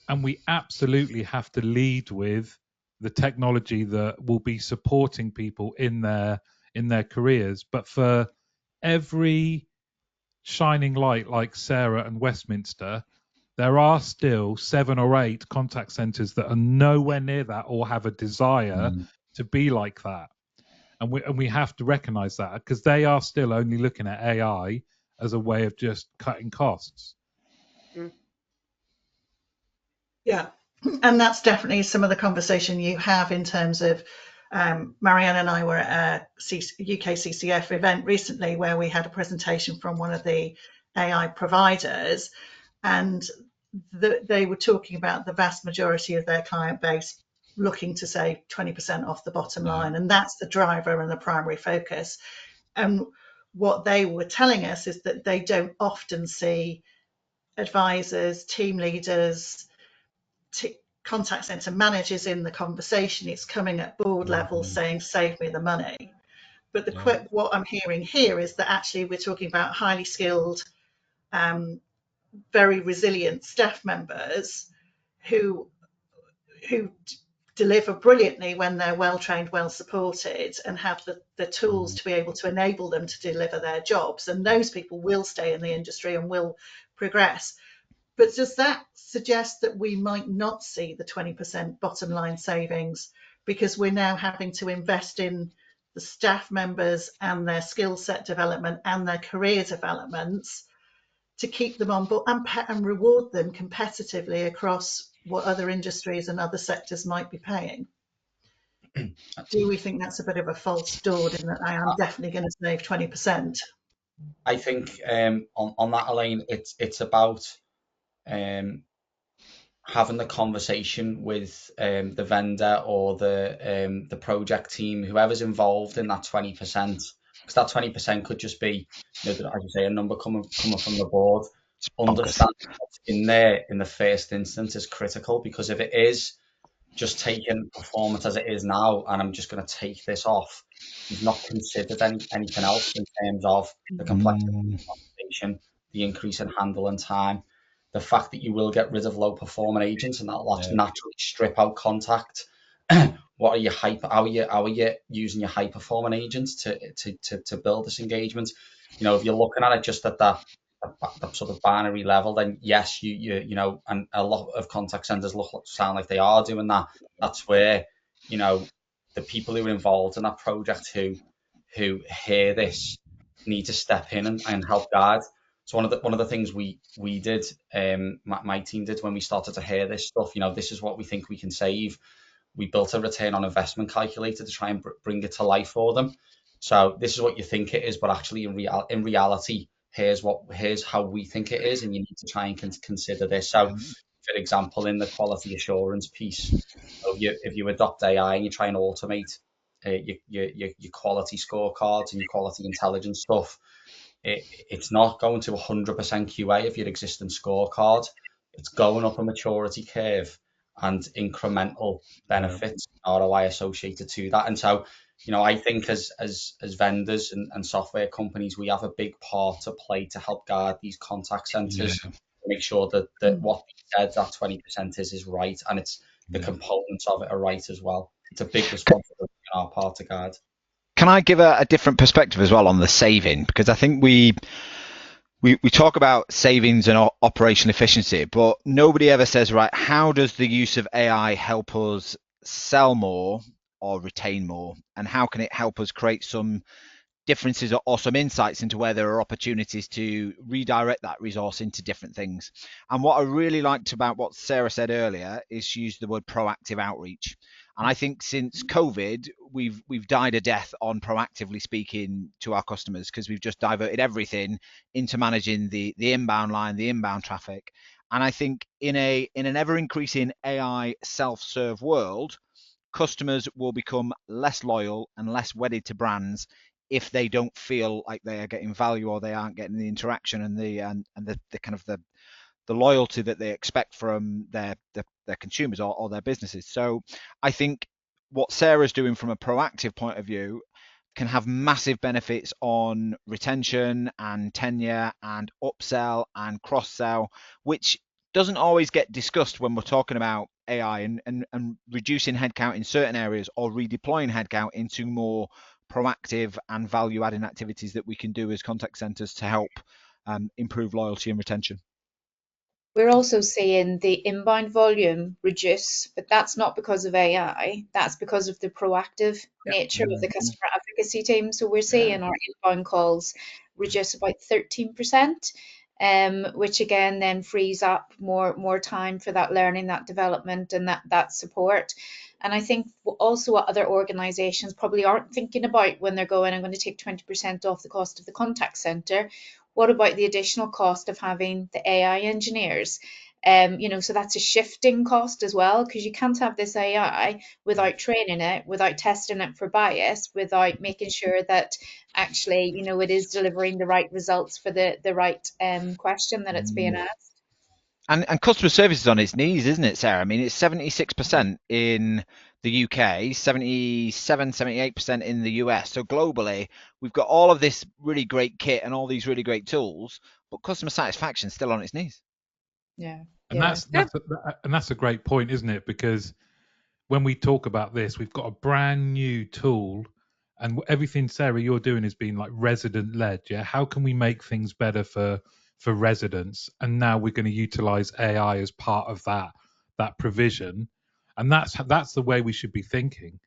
And we absolutely have to lead with the technology that will be supporting people in their careers. But for every shining light like Sarah and Westminster, there are still 7 or 8 contact centers that are nowhere near that or have a desire to be like that. And we have to recognize that because they are still only looking at AI as a way of just cutting costs. Mm. Yeah, and that's definitely some of the conversation you have in terms of Marianne and I were at a UK CCF event recently where we had a presentation from one of the AI providers, and they were talking about the vast majority of their client base looking to save 20% off the bottom line, and that's the driver and the primary focus. And what they were telling us is that they don't often see advisors, team leaders, contact center managers in the conversation. It's coming at board level saying, save me the money. But what I'm hearing here is that actually we're talking about highly skilled, very resilient staff members who deliver brilliantly when they're well trained, well supported, and have the tools to be able to enable them to deliver their jobs. And those people will stay in the industry and will progress. But does that suggest that we might not see the 20% bottom line savings because we're now having to invest in the staff members and their skill set development and their career developments to keep them on board and reward them competitively across what other industries and other sectors might be paying? Do we think that's a bit of a false dawn in that I am definitely going to save 20%? I think on that, Elaine, it's about having the conversation with the vendor or the project team, whoever's involved in that 20%, because that 20% could just be, as you say, a number coming from the board. It's bonkers. Understanding what's in there in the first instance is critical, because if it is just taking performance as it is now, and I'm just going to take this off, you've not considered anything else in terms of the complexity of the conversation, the increase in handling time, the fact that you will get rid of low performing agents, and that'll naturally strip out contact. What are your how are you using your high performing agents to build this engagement? If you're looking at it just at the sort of binary level, then yes, and a lot of contact centers sound like they are doing that. That's where the people who are involved in that project who hear this need to step in and help guide. So one of the things we did, my team did, when we started to hear this stuff, this is what we think we can save. We built a return on investment calculator to try and bring it to life for them. So this is what you think it is, but actually in reality, here's how we think it is, and you need to try and consider this. So, for example, in the quality assurance piece, if you adopt AI and you try and automate your quality scorecards and your quality intelligence stuff, it's not going to 100% QA of your existing scorecard. It's going up a maturity curve and incremental benefits, ROI associated to that. And so, I think as vendors and software companies, we have a big part to play to help guide these contact centers, to make sure that what they said, that 20% is right, and it's the components of it are right as well. It's a big responsibility on our part to guide. Can I give a different perspective as well on the saving? Because I think we talk about savings and operational efficiency, but nobody ever says, right, how does the use of AI help us sell more or retain more? And how can it help us create some differences or some insights into where there are opportunities to redirect that resource into different things? And what I really liked about what Sarah said earlier is she used the word proactive outreach. And I think since COVID, we've died a death on proactively speaking to our customers, because we've just diverted everything into managing the inbound line, the inbound traffic. And I think in an ever increasing AI self-serve world, customers will become less loyal and less wedded to brands if they don't feel like they are getting value, or they aren't getting the interaction and the kind of the loyalty that they expect from their consumers or their businesses. So I think what Sarah's doing from a proactive point of view can have massive benefits on retention and tenure and upsell and cross-sell, which doesn't always get discussed when we're talking about AI and reducing headcount in certain areas, or redeploying headcount into more proactive and value-adding activities that we can do as contact centers to help improve loyalty and retention. We're also seeing the inbound volume reduce, but that's not because of AI. That's because of the proactive nature of the customer advocacy team. So we're seeing our inbound calls reduce about 13%, which again then frees up more time for that learning, that development, and that support. And I think also what other organizations probably aren't thinking about when they're going, I'm going to take 20% off the cost of the contact center. What about the additional cost of having the AI engineers? So that's a shifting cost as well, because you can't have this AI without training it, without testing it for bias, without making sure that actually, it is delivering the right results for the right question that it's being asked. And customer service is on its knees, isn't it, Sarah? I mean, it's 76% in the UK, 77, 78% in the US. So globally, we've got all of this really great kit and all these really great tools, but customer satisfaction is still on its knees. Yeah. And that's a great point, isn't it? Because when we talk about this, we've got a brand new tool, and everything, Sarah, you're doing is being like resident led. Yeah, how can we make things better for residents? And now we're going to utilize AI as part of that provision, and that's the way we should be thinking.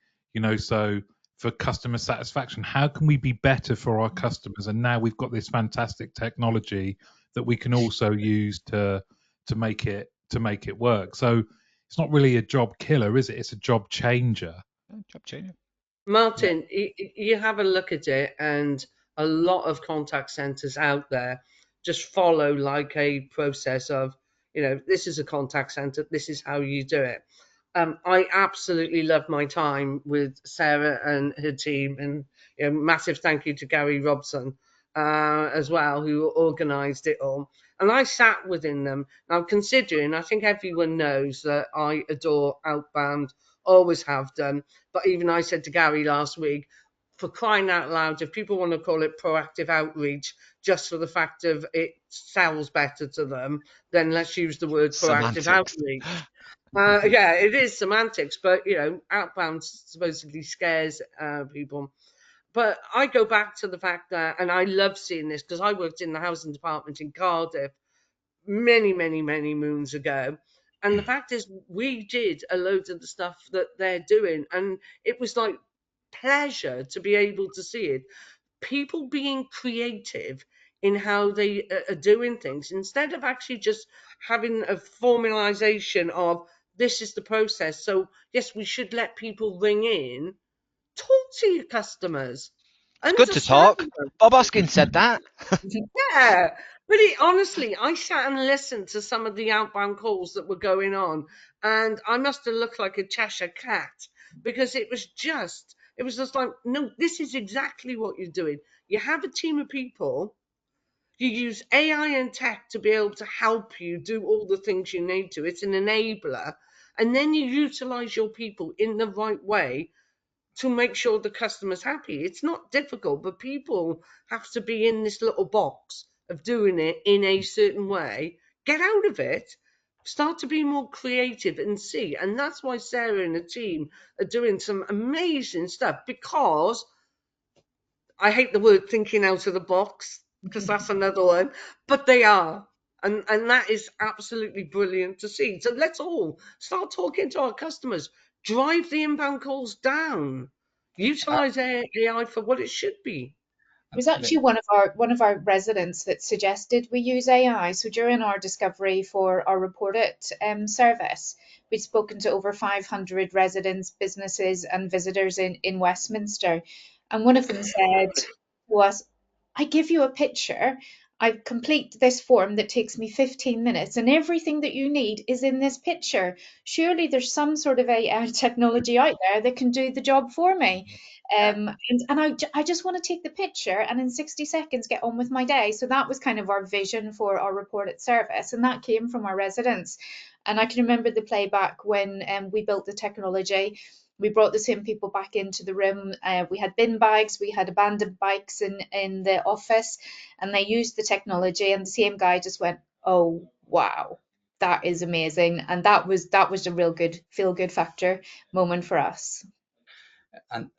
So for customer satisfaction, how can we be better for our customers? And now we've got this fantastic technology that we can also use to make it work. So it's not really a job killer, is it? It's a job changer. Job changer. Martin, you have a look at it, and a lot of contact centers out there just follow like a process of, this is a contact center, this is how you do it. I absolutely love my time with Sarah and her team, and massive thank you to Gary Robson as well, who organised it all. And I sat within them. Now, considering, I think everyone knows that I adore Outbound, always have done. But even I said to Gary last week, for crying out loud, if people want to call it proactive outreach, just for the fact of it sells better to them, then let's use the word proactive Semantics. outreach. Yeah, it is semantics, but outbound supposedly scares people. But I go back to the fact that, and I love seeing this because I worked in the housing department in Cardiff many, many, many moons ago. And the fact is, we did a load of the stuff that they're doing, and it was like pleasure to be able to see it. People being creative in how they are doing things instead of actually just having a formalization of this is the process. So, yes, we should let people ring in, talk to your customers, It's good to understand talk. them. Bob Hoskins said that. Yeah, but honestly, I sat and listened to some of the outbound calls that were going on, and I must have looked like a Cheshire cat because it was just like, no, this is exactly what you're doing. You have a team of people, you use AI and tech to be able to help you do all the things you need to. It's an enabler, and then you utilize your people in the right way to make sure the customer's happy. It's not difficult, but people have to be in this little box of doing it in a certain way. Get out of it, start to be more creative and see. And that's why Sarah and the team are doing some amazing stuff, because I hate the word thinking out of the box because that's another one, but they are. And that is absolutely brilliant to see. So let's all start talking to our customers, drive the inbound calls down, utilize AI for what it should be. It was actually one of our residents that suggested we use AI. So during our discovery for our Report It service, we'd spoken to over 500 residents, businesses, and visitors in Westminster, and one of them said to us, "I give you a picture. I complete this form that takes me 15 minutes, and everything that you need is in this picture. Surely there's some sort of AI technology out there that can do the job for me." And I just want to take the picture and in 60 seconds get on with my day. So that was kind of our vision for our reported service. And that came from our residents. And I can remember the playback when we built the technology. We brought the same people back into the room. We had bin bags, we had abandoned bikes in the office, and they used the technology. And the same guy just went, "Oh, wow, that is amazing." And that was a real good feel good factor moment for us. And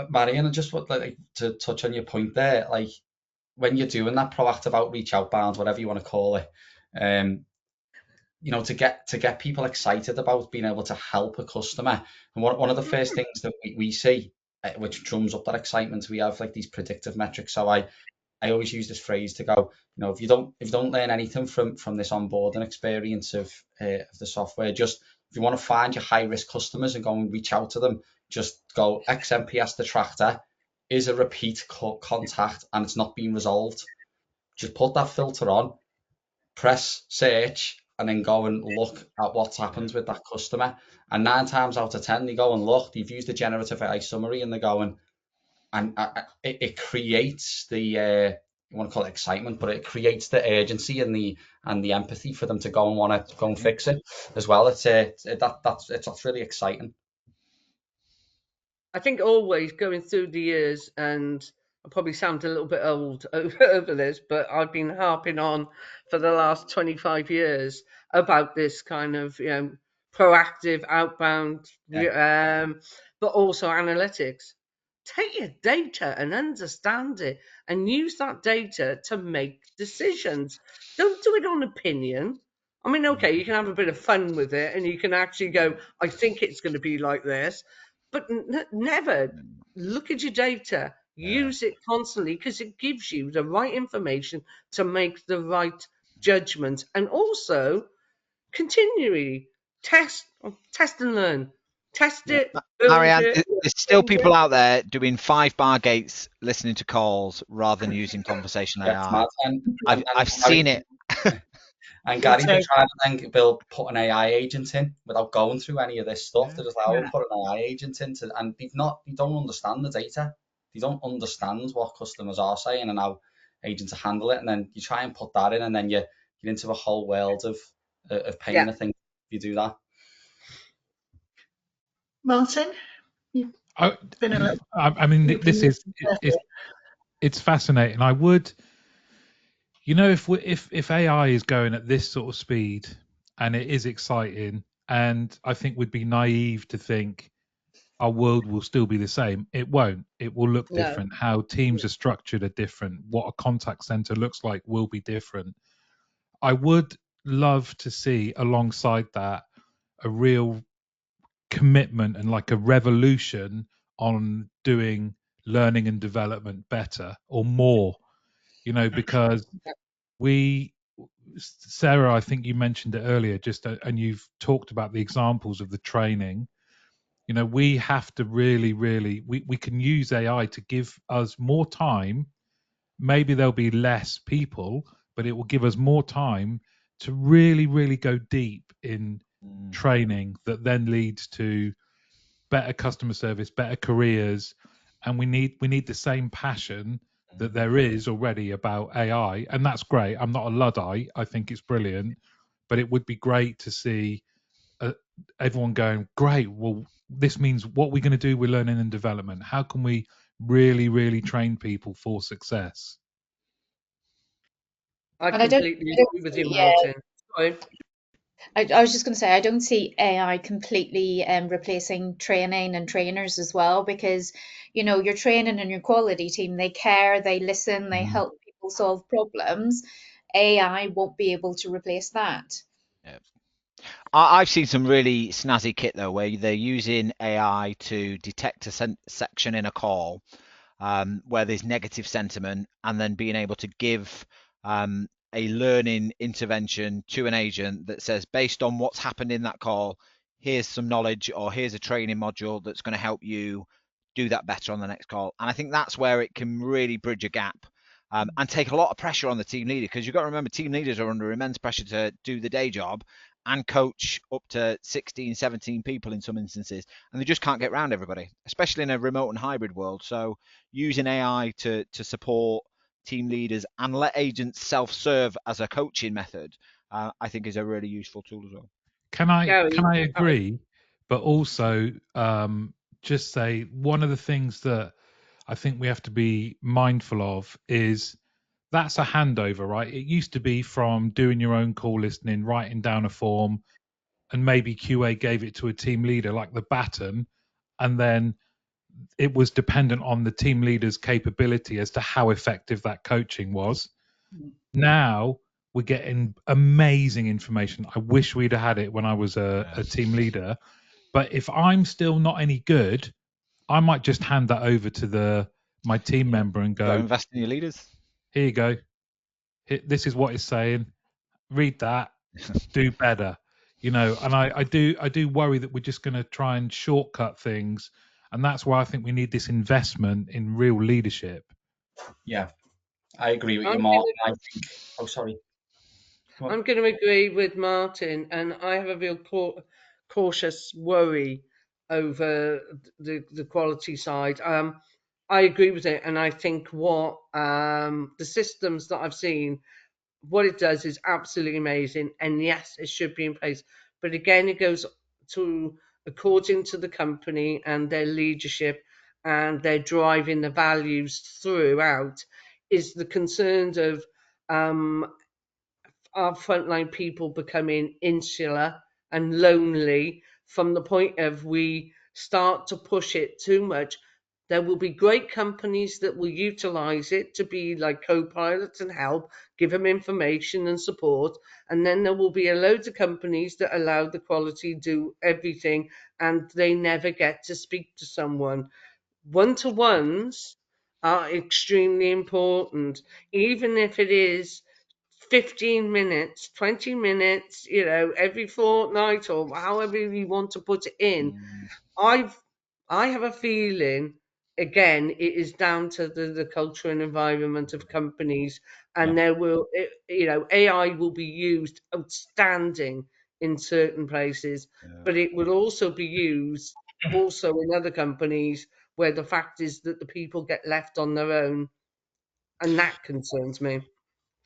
Marion, I just would like to touch on your point there, like when you're doing that proactive outreach, outbound, whatever you want to call it, to get people excited about being able to help a customer. And one of the first things that we see, which drums up that excitement, we have like these predictive metrics. So I always use this phrase to go, if you don't learn anything from this onboarding experience of the software, just if you want to find your high risk customers and go and reach out to them, just go XMPS detractor is a repeat contact and it's not being resolved. Just put that filter on, press search, and then go and look at what's happened with that customer. And 9 times out of 10, they go and look, they've used the generative AI summary and they're going, and it creates the you want to call it excitement, but it creates the urgency and the empathy for them to go and want to go and fix it as well. That's really exciting. I think always going through the years, and I probably sound a little bit old over this, but I've been harping on for the last 25 years about this kind of, proactive, outbound, but also analytics. Take your data and understand it and use that data to make decisions. Don't do it on opinion. I mean, okay, you can have a bit of fun with it and you can actually go, I think it's going to be like this, but never look at your data, use it constantly because it gives you the right information to make the right judgment, and also continually test and learn. Test it, build Marianne, it, there's still change people it. out there doing 5-bar gates, listening to calls rather than using conversation Yeah, it's AI. mad. I've seen it. And Me Gary, too. they're trying to then build, put an AI agent in without going through any of this stuff. Yeah. They're just like, oh, Yeah. we'll put an AI agent into, and they don't understand the data. They don't understand what customers are saying and how agents handle it. And then you try and put that in, and then you're into a whole world of pain, Yeah. I think, if you do that. Martin, you've I, been a little. I mean, You've this been is it's fascinating. I would, if AI is going at this sort of speed, and it is exciting, and I think we'd be naive to think our world will still be the same. It won't. It will look No. different. How teams are structured are different. What a contact center looks like will be different. I would love to see alongside that a real commitment and like a revolution on doing learning and development better or more, because we, Sarah, I think you mentioned it earlier, and you've talked about the examples of the training. We have to really, we can use AI to give us more time. Maybe there'll be less people, but it will give us more time to really go deep in training that then leads to better customer service, better careers, and we need the same passion that there is already about AI, and that's great. I'm not a luddite. I think it's brilliant, but it would be great to see uh, everyone going, great. Well, this means what we're going to do with learning and development. How can we really train people for success? I And I don't, completely I don't agree with you, see, Martin. Sorry. I was just going to say, I don't see AI completely replacing training and trainers as well, because, your training and your quality team, they care, they listen, they Mhm. help people solve problems. AI won't be able to replace that. Yeah. I've seen some really snazzy kit though, where they're using AI to detect a section in a call where there's negative sentiment, and then being able to give a learning intervention to an agent that says, based on what's happened in that call, here's some knowledge or here's a training module that's going to help you do that better on the next call. And I think that's where it can really bridge a gap and take a lot of pressure on the team leader, because you've got to remember team leaders are under immense pressure to do the day job and coach up to 16, 17 people in some instances, and they just can't get around everybody, especially in a remote and hybrid world. So using AI to support team leaders and let agents self-serve as a coaching method, I think is a really useful tool as well. Can I Gary, can I agree, but also just say one of the things that I think we have to be mindful of is that's a handover, right? It used to be from doing your own call listening, writing down a form, and maybe QA gave it to a team leader like the baton, and then it was dependent on the team leader's capability as to how effective that coaching was. Now we're getting amazing information. I wish we'd have had it when I was a team leader. But if I'm still not any good, I might just hand that over to my team Yeah. member and Got to go, invest in your leaders. here you go. This is what it's saying. Read that. Do better. And I do worry that we're just going to try and shortcut things, and that's why I think we need this investment in real leadership. Yeah, I agree with I'm you, gonna, Martin. I think. Oh, sorry. Come on. I'm going to agree with Martin, and I have a real cautious worry over the quality side. I agree with it, and I think what the systems that I've seen, what it does is absolutely amazing, and yes, it should be in place. But again, it goes to according to the company and their leadership, and they're driving the values throughout. Is the concerns of um, our frontline people becoming insular and lonely from the point of we start to push it too much. There will be great companies that will utilize it to be like co-pilots and help, give them information and support. And then there will be a load of companies that allow the quality do everything and they never get to speak to someone. One-to-ones are extremely important, even if it is 15 minutes, 20 minutes, every fortnight or however you want to put it in. I've I have a feeling again it is down to the culture and environment of companies and there will, AI will be used outstanding in certain places, but it will also be used also in other companies where the fact is that the people get left on their own, and that concerns me.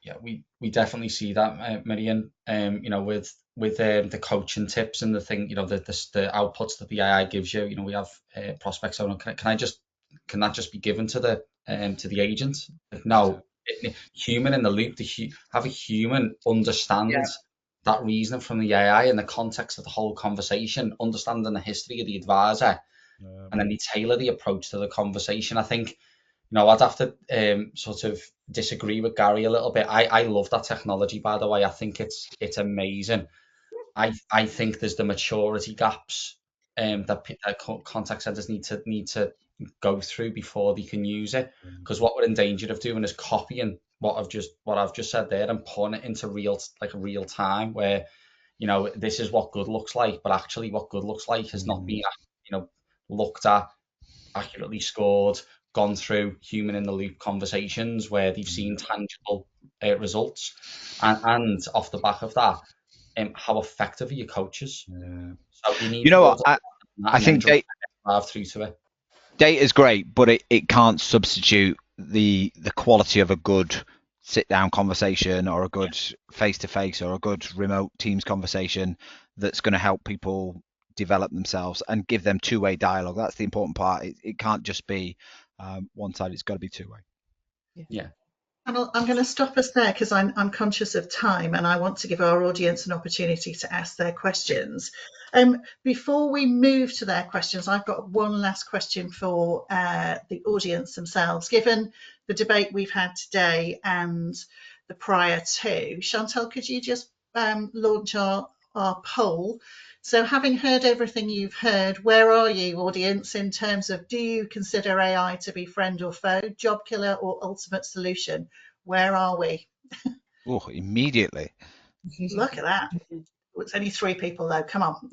Yeah, we definitely see that, Miriam. With the coaching tips and the thing, the outputs that the AI gives you. We have prospects on. Can that just be given to the agent? Like, no, human in the loop. Have a human understand Yeah, that reasoning from the AI in the context of the whole conversation, understanding the history of the advisor, and then you tailor the approach to the conversation. I think, I'd have to sort of disagree with Gary a little bit. I love that technology, by the way. I think it's amazing. I think there's the maturity gaps that contact centers need to go through before they can use it. Because what we're in danger of doing is copying what I've just said there and putting it into real time, where this is what good looks like, but actually what good looks like has not been looked at, accurately scored, gone through human in the loop conversations where they've seen tangible results, and off the back of that, how effective are your coaches? So you need You to know be what? able to I and then think drive through to it. data is great, but it can't substitute the quality of a good sit down conversation or a good face to face or a good remote Teams conversation that's going to help people develop themselves and give them two-way dialogue. That's the important part. It can't just be one side. It's got to be two-way. Yeah. And I'm going to stop us there because I'm conscious of time and I want to give our audience an opportunity to ask their questions. Before we move to their questions, I've got one last question for the audience themselves. Given the debate we've had today and the prior to, Chantal, could you just launch our poll? So having heard everything you've heard, where are you, audience, in terms of, do you consider AI to be friend or foe, job killer or ultimate solution? Where are we? Oh, immediately. Look at that. It's only 3 people though, come on.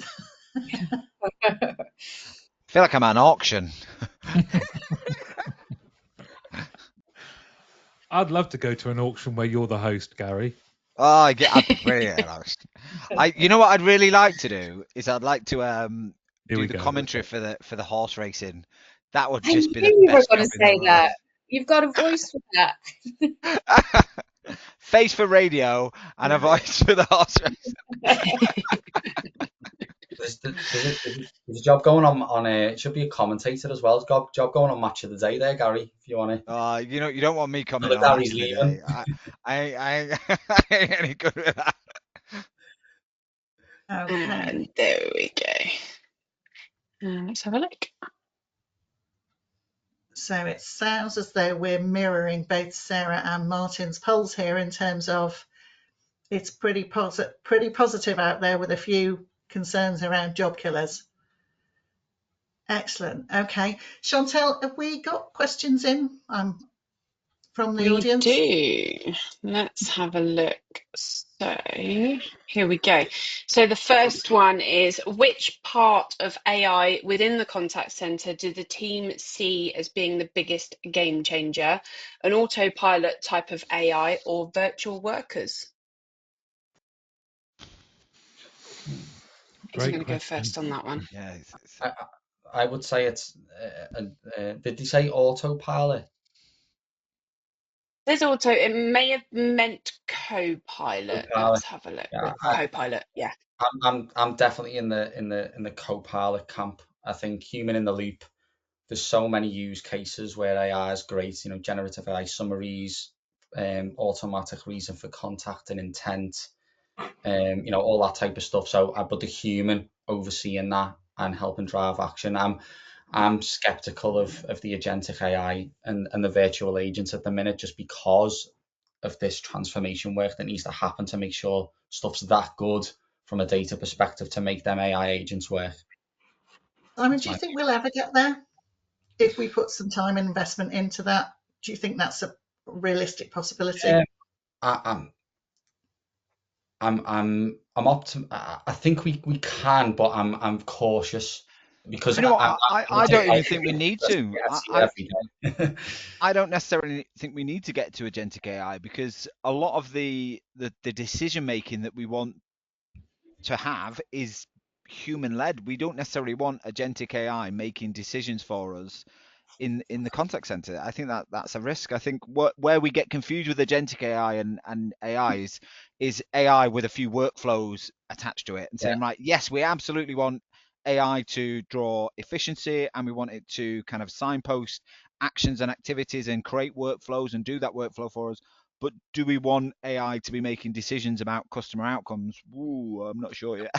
I feel like I'm at an auction. I'd love to go to an auction where you're the host, Gary. Oh, I'd be brilliant. You know what I'd really like to do is I'd like to do the commentary for the horse racing. That would I just knew be the you were best going job to in the say world. that. You've got a voice for that. Face for radio and a voice for the horse racing. There's a job going on it should be a commentator as well. Job going on Match of the Day there, Gary, if you want to. You don't want me coming on Gary's Match of the leaving. Day. I ain't any good with that. Okay. There we go. Let's have a look. So it sounds as though we're mirroring both Sarah and Martin's polls here in terms of it's pretty positive out there with a few concerns around job killers. Excellent. Okay. Chantal, have we got questions in from the audience? We do. Let's have a look. So here we go. So the first one is, which part of AI within the contact center do the team see as being the biggest game changer? An autopilot type of AI or virtual workers? Who's going to go first on that one? Yeah. I would say it's. Did they say autopilot? There's auto. It may have meant co-pilot. Let's have a look. Yeah, Co-pilot. Yeah. I'm definitely in the co-pilot camp. I think human in the loop. There's so many use cases where AI is great. Generative AI summaries, automatic reason for contact and intent, all that type of stuff. So, but the human overseeing that and helping drive action. I'm skeptical of the agentic AI and the virtual agents at the minute, just because of this transformation work that needs to happen to make sure stuff's that good from a data perspective to make them AI agents work. Simon, do you think we'll ever get there if we put some time and investment into that? Do you think that's a realistic possibility? I'm I think we can, but I'm cautious. because You know what? I don't even think we agree. need to. Every day. I don't necessarily think we need to get to agentic AI, because a lot of the decision making that we want to have is human led. We don't necessarily want agentic AI making decisions for us in the contact center. I think that that's a risk. I think where we get confused with agentic AI and AI is AI with a few workflows attached to it and saying, right, yes, we absolutely want AI to draw efficiency, and we want it to kind of signpost actions and activities and create workflows and do that workflow for us. But do we want AI to be making decisions about customer outcomes? Ooh, I'm not sure yet.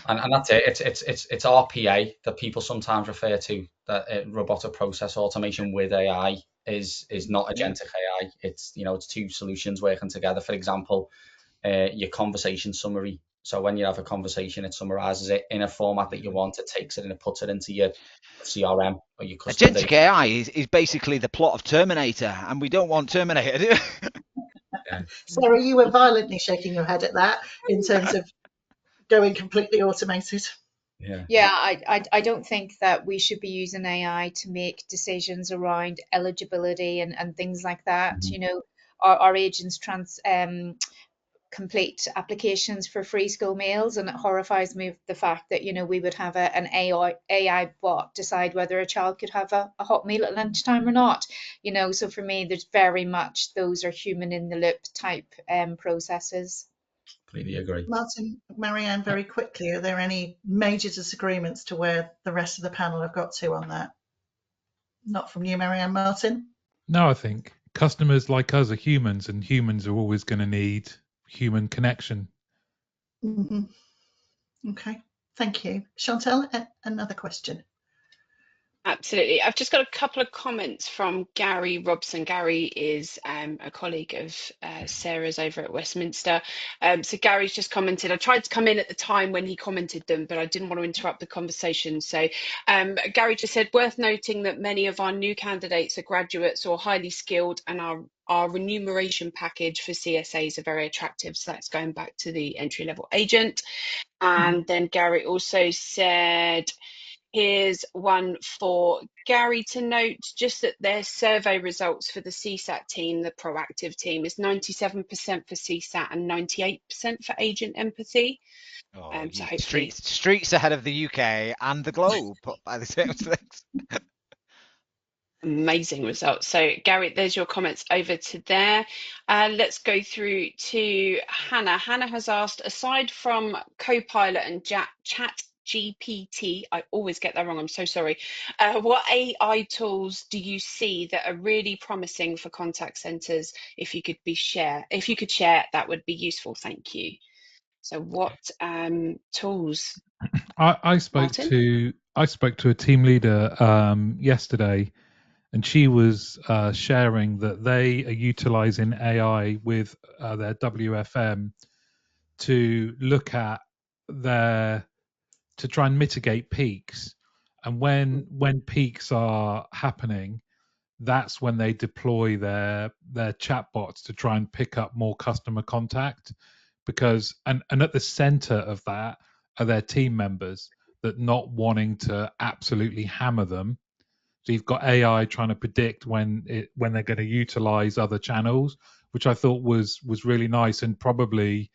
And that's it. It's RPA that people sometimes refer to, that robotic process automation with AI is not agentic AI. It's it's two solutions working together. For example, your conversation summary. So when you have a conversation, it summarizes it in a format that you want. It takes it and it puts it into your CRM or your customer Agentic data. AI is basically the plot of Terminator, and we don't want Terminator, do we? Yeah. Sarah, you were violently shaking your head at that in terms of going completely automated. Yeah. Yeah, I don't think that we should be using AI to make decisions around eligibility and things like that. Mhm. You know, our agents complete applications for free school meals, and it horrifies me the fact that we would have an AI bot decide whether a child could have a hot meal at lunchtime or not. So for me, there's very much those are human in the loop type processes. Completely agree. Martin, Marianne, very quickly, are there any major disagreements to where the rest of the panel have got to on that? Not from you, Marianne. Martin? No, I think customers like us are humans, and humans are always going to need human connection. Mm-hmm. Okay, thank you. Chantal, another question. Absolutely. I've just got a couple of comments from Gary Robson. Gary is a colleague of Sarah's over at Westminster. So Gary's just commented. I tried to come in at the time when he commented them, but I didn't want to interrupt the conversation. So Gary just said, worth noting that many of our new candidates are graduates or highly skilled, and our remuneration package for CSAs are very attractive. So that's going back to the entry-level agent. And then Gary also said, here's one for Gary to note, just that their survey results for the CSAT team, the proactive team, is 97% for CSAT and 98% for agent empathy. Oh, So you hopefully streets ahead of the UK and the globe by the same things. amazing results. So Gary, there's your comments over to there. Let's go through to Hannah. Hannah has asked, aside from Copilot and Chat GPT, I always get that wrong, I'm so sorry. What AI tools do you see that are really promising for contact centers? If you could share, that would be useful. Thank you. So what tools, I spoke Martin? to a team leader yesterday, and she was sharing that they are utilizing AI with their WFM to look at to try and mitigate peaks. And when peaks are happening, that's when they deploy their chatbots to try and pick up more customer contact, because and at the center of that are their team members that not wanting to absolutely hammer them. So you've got AI trying to predict when they're going to utilize other channels, which I thought was really nice, and probably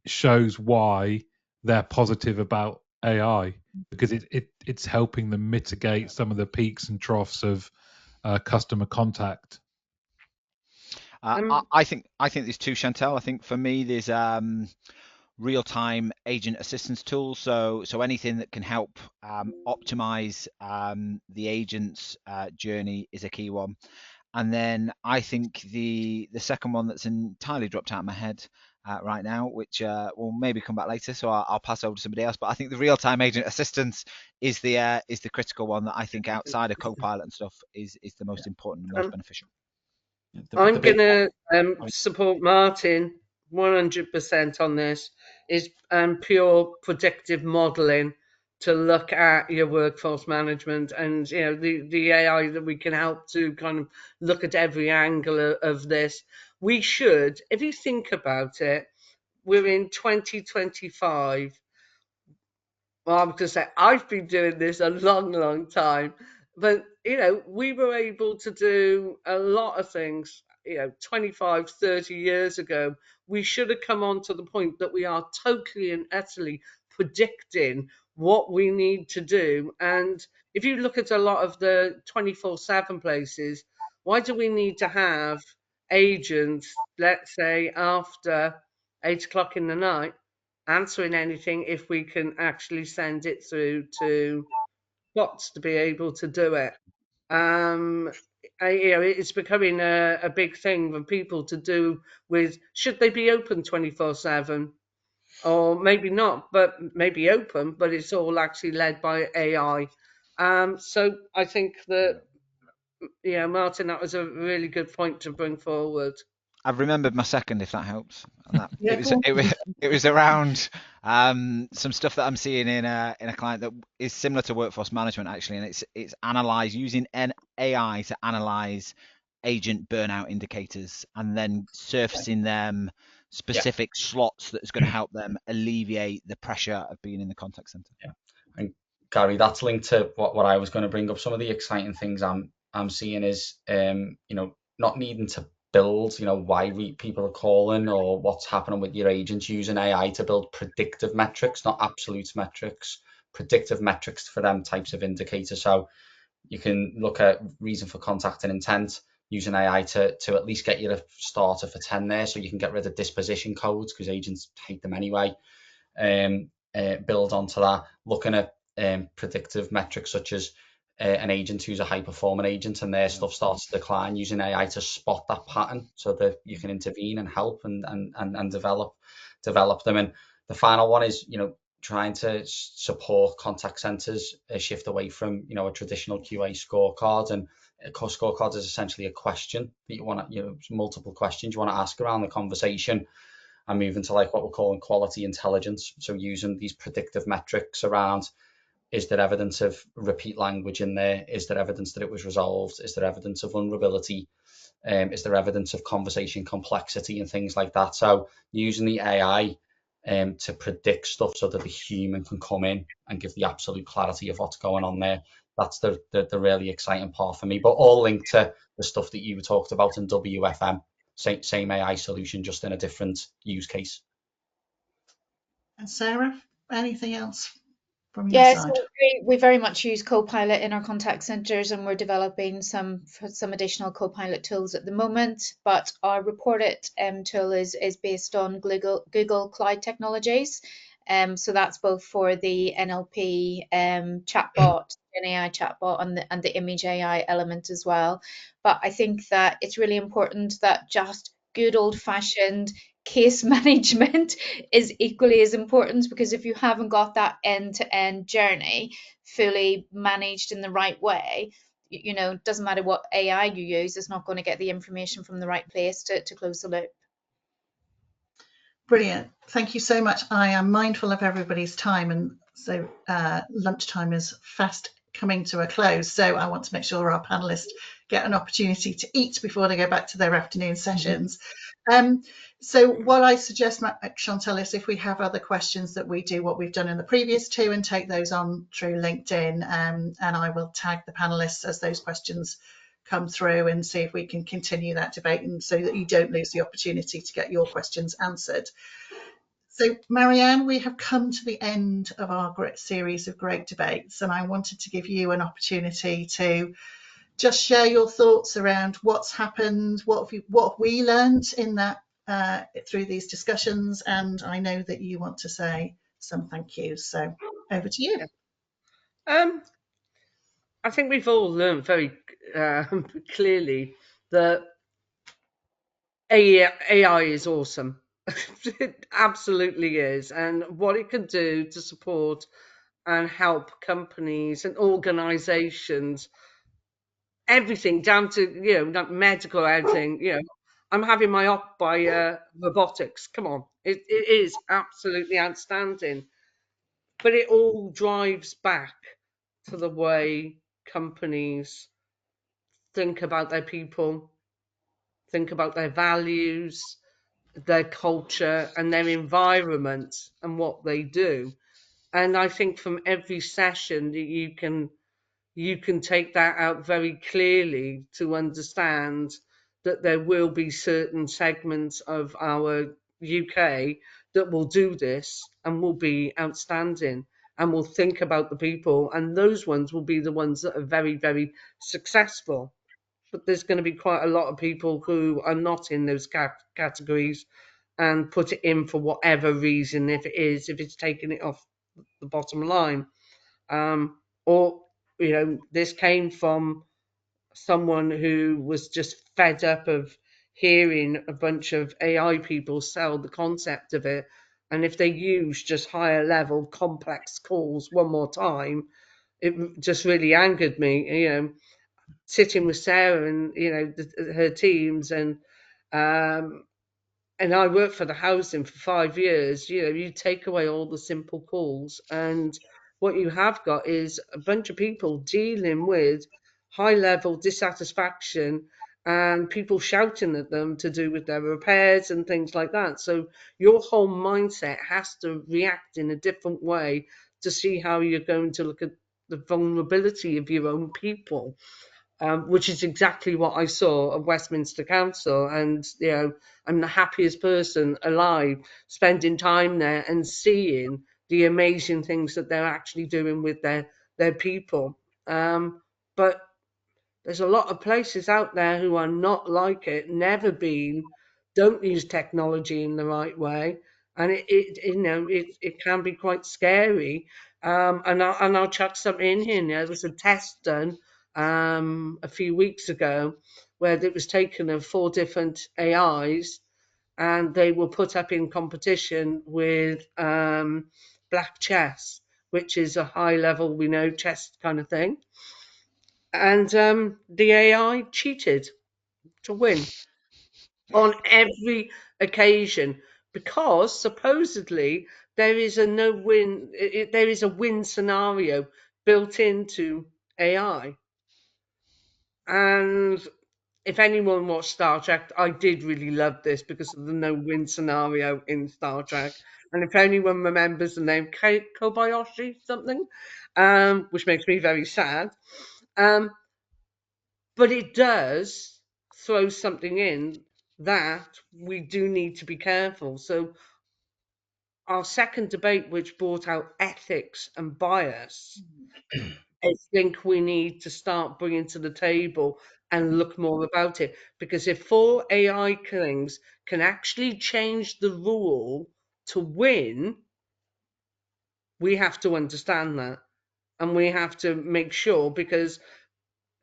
shows why they're positive about AI, because it's helping them mitigate some of the peaks and troughs of customer contact. I think there's two, Chantel. I think for me there's real-time agent assistance tools. So anything that can help optimize the agent's journey is a key one. And then I think the second one that's entirely dropped out of my head right now, which will maybe come back later, so I'll pass over to somebody else. But I think the real-time agent assistance is the critical one that I think outside of Copilot and stuff is the most important and most beneficial. I'm going to support Martin 100% on this. Is pure predictive modeling to look at your workforce management, and the AI that we can help to kind of look at every angle of this. We should, if you think about it, we're in 2025. Well, I'm going to say I've been doing this a long, long time, but we were able to do a lot of things. 25, 30 years ago, we should have come on to the point that we are totally and utterly predicting what we need to do. And if you look at a lot of the 24/7 places, why do we need to have agents, let's say after 8 o'clock in the night, answering anything if we can actually send it through to bots to be able to do it? Um, it's becoming a big thing for people to do with, should they be open 24/7? Or maybe not, but maybe open, but it's all actually led by AI. So I think that, Martin, that was a really good point to bring forward. I've remembered my second, if that helps. And that Yeah, it was go on. it was around some stuff that I'm seeing in a client that is similar to workforce management actually, and it's analyze using an AI to analyze agent burnout indicators and then surfacing them Yeah. specific slots that is going to help them alleviate the pressure of being in the contact center. Yeah. And Gary, that's linked to what I was going to bring up. Some of the exciting things I'm seeing is not needing to build why people are calling or what's happening with your agents, using AI to build predictive metrics, not absolute metrics, predictive metrics for them types of indicators. So you can look at reason for contact and intent using AI to at least get you a starter for 10 there, so you can get rid of disposition codes because agents hate them anyway. Build onto that, looking at predictive metrics such as an agent who's a high performing agent and their stuff starts to decline, using AI to spot that pattern so that you can intervene and help and develop them. And the final one is trying to support contact centers shift away from a traditional QA scorecard. And a scorecard is essentially a question that you want to multiple questions you want to ask around the conversation, and moving to like what we're calling quality intelligence. So using these predictive metrics around, is there evidence of repeat language in there? Is there evidence that it was resolved? Is there evidence of vulnerability? Is there evidence of conversation complexity and things like that? So using the AI to predict stuff so that the human can come in and give the absolute clarity of what's going on there. That's the really exciting part for me. But all linked to the stuff that you talked about in WFM. Same AI solution, just in a different use case. And Sarah, anything else from your Yeah, so side? we very much use Copilot in our contact centers, and we're developing some additional Copilot tools at the moment. But our Report It tool is based on Google Cloud Technologies. So that's both for the NLP chatbot, an AI chatbot, and the image AI element as well. But I think that it's really important that just good old-fashioned case management is equally as important, because if you haven't got that end-to-end journey fully managed in the right way, it doesn't matter what AI you use, it's not going to get the information from the right place to close the loop. Brilliant. Thank you so much. I am mindful of everybody's time, and so lunchtime is fast coming to a close. So I want to make sure our panelists get an opportunity to eat before they go back to their afternoon sessions. So what I suggest, Chantal, is if we have other questions, that we do what we've done in the previous two and take those on through LinkedIn, and I will tag the panelists as those questions come through and see if we can continue that debate, and so that you don't lose the opportunity to get your questions answered. So Marianne, we have come to the end of our great series of great debates, and I wanted to give you an opportunity to just share your thoughts around what's happened, what we learned in that through these discussions, and I know that you want to say some thank yous. So over to you. I think we've all learned very clearly that AI is awesome. It absolutely is. And what it can do to support and help companies and organizations, everything down to, not medical, everything, I'm having my op by robotics. Come on. It is absolutely outstanding. But it all drives back to the way companies think about their people, think about their values, their culture, and their environment and what they do. And I think from every session that you can take that out very clearly to understand that there will be certain segments of our UK that will do this and will be outstanding and will think about the people, and those ones will be the ones that are very, very successful. But there's going to be quite a lot of people who are not in those categories and put it in for whatever reason, if it's taking it off the bottom line. Or, this came from someone who was just fed up of hearing a bunch of AI people sell the concept of it. And if they use just higher level complex calls one more time, it just really angered me, sitting with Sarah and, her teams, um, and I worked for the housing for 5 years. You take away all the simple calls, and what you have got is a bunch of people dealing with high level dissatisfaction and people shouting at them to do with their repairs and things like that. So your whole mindset has to react in a different way to see how you're going to look at the vulnerability of your own people, which is exactly what I saw at Westminster Council. And, I'm the happiest person alive spending time there and seeing the amazing things that they're actually doing with their people. But there's a lot of places out there who are not like it, never been, don't use technology in the right way, and it can be quite scary. And I'll chuck something in here. There was a test done a few weeks ago where it was taken of 4 different AIs, and they were put up in competition with black chess, which is a high level, we know, chess kind of thing. And the AI cheated to win on every occasion, because supposedly there is a no win, there is a win scenario built into AI. And if anyone watched Star Trek, I did really love this because of the no win scenario in Star Trek. And if anyone remembers the name Kobayashi something, which makes me very sad, um, but it does throw something in that we do need to be careful. So our second debate, which brought out ethics and bias, I think we need to start bringing to the table and look more about it. Because if 4 AI killings can actually change the rule to win, we have to understand that. And we have to make sure, because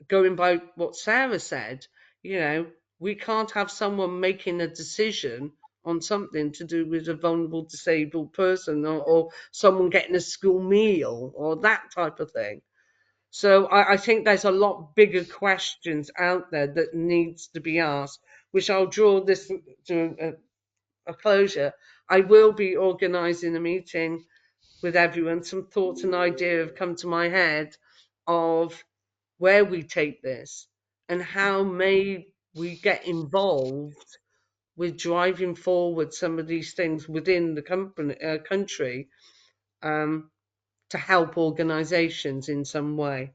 going by what Sarah said, we can't have someone making a decision on something to do with a vulnerable disabled person, or someone getting a school meal or that type of thing. So I think there's a lot bigger questions out there that needs to be asked, which I'll draw this to a closure. I will be organising a meeting with everyone. Some thoughts and ideas have come to my head of where we take this and how may we get involved with driving forward some of these things within the country, um, to help organisations in some way.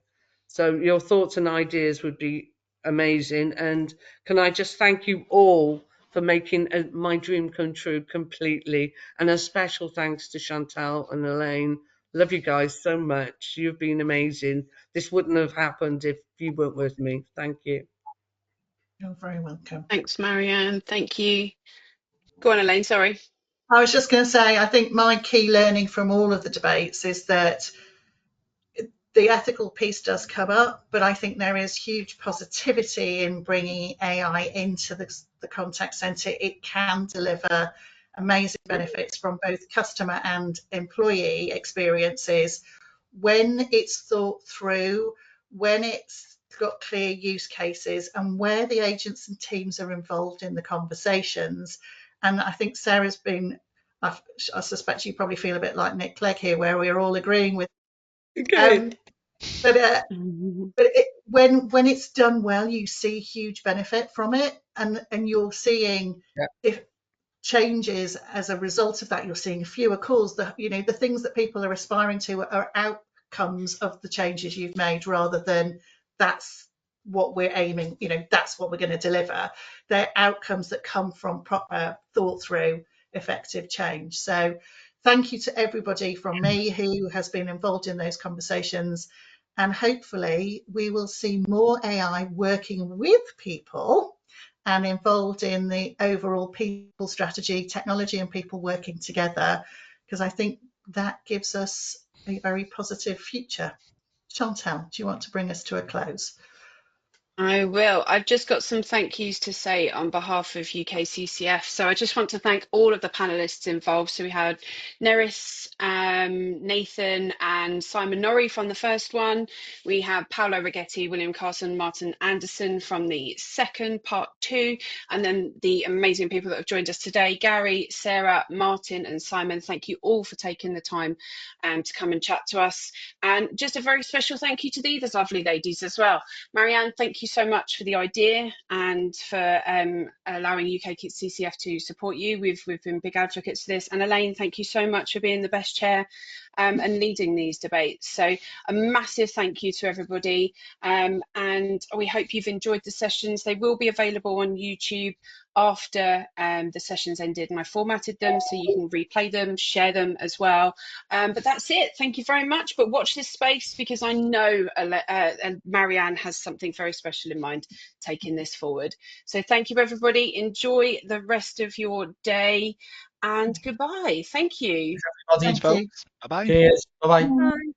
So your thoughts and ideas would be amazing. And can I just thank you all for making my dream come true completely. And a special thanks to Chantal and Elaine. Love you guys so much. You've been amazing. This wouldn't have happened if you weren't with me. Thank you. You're very welcome. Thanks, Marianne. Thank you. Go on, Elaine. Sorry. I was just going to say, I think my key learning from all of the debates is that the ethical piece does come up, but I think there is huge positivity in bringing AI into the contact centre. It can deliver amazing benefits from both customer and employee experiences when it's thought through, when it's got clear use cases, and where the agents and teams are involved in the conversations. And I think Sarah's been, I suspect you probably feel a bit like Nick Clegg here, where we're all agreeing with. Okay. But when it's done well, you see huge benefit from it, and you're seeing Yeah. if changes as a result of that. You're seeing fewer calls. The things that people are aspiring to are outcomes of the changes you've made, rather than that's what we're aiming, that's what we're going to deliver. They're outcomes that come from proper thought through effective change. So thank you to everybody from me who has been involved in those conversations, and hopefully we will see more AI working with people and involved in the overall people strategy, technology and people working together, because I think that gives us a very positive future. Chantal, do you want to bring us to a close? I will. I've just got some thank yous to say on behalf of UKCCF. So I just want to thank all of the panelists involved. So we had Neris, Nathan and Simon Norrie from the first one. We have Paolo Righetti, William Carson, Martin Anderson from the second, part 2. And then the amazing people that have joined us today, Gary, Sarah, Martin and Simon. Thank you all for taking the time to come and chat to us. And just a very special thank you to these lovely ladies as well. Marianne, thank you so much for the idea and for allowing UKCCF to support you. We've been big advocates for this. And Elaine, thank you so much for being the best chair and leading these debates. So a massive thank you to everybody. And we hope you've enjoyed the sessions. They will be available on YouTube after the sessions ended, and I formatted them so you can replay them, share them as well. But that's it. Thank you very much. But watch this space, because I know Marianne has something very special in mind taking this forward. So thank you, everybody. Enjoy the rest of your day and goodbye. Thank you. Thanks, Thanks, folks. Bye-bye. Cheers. Bye-bye. Bye.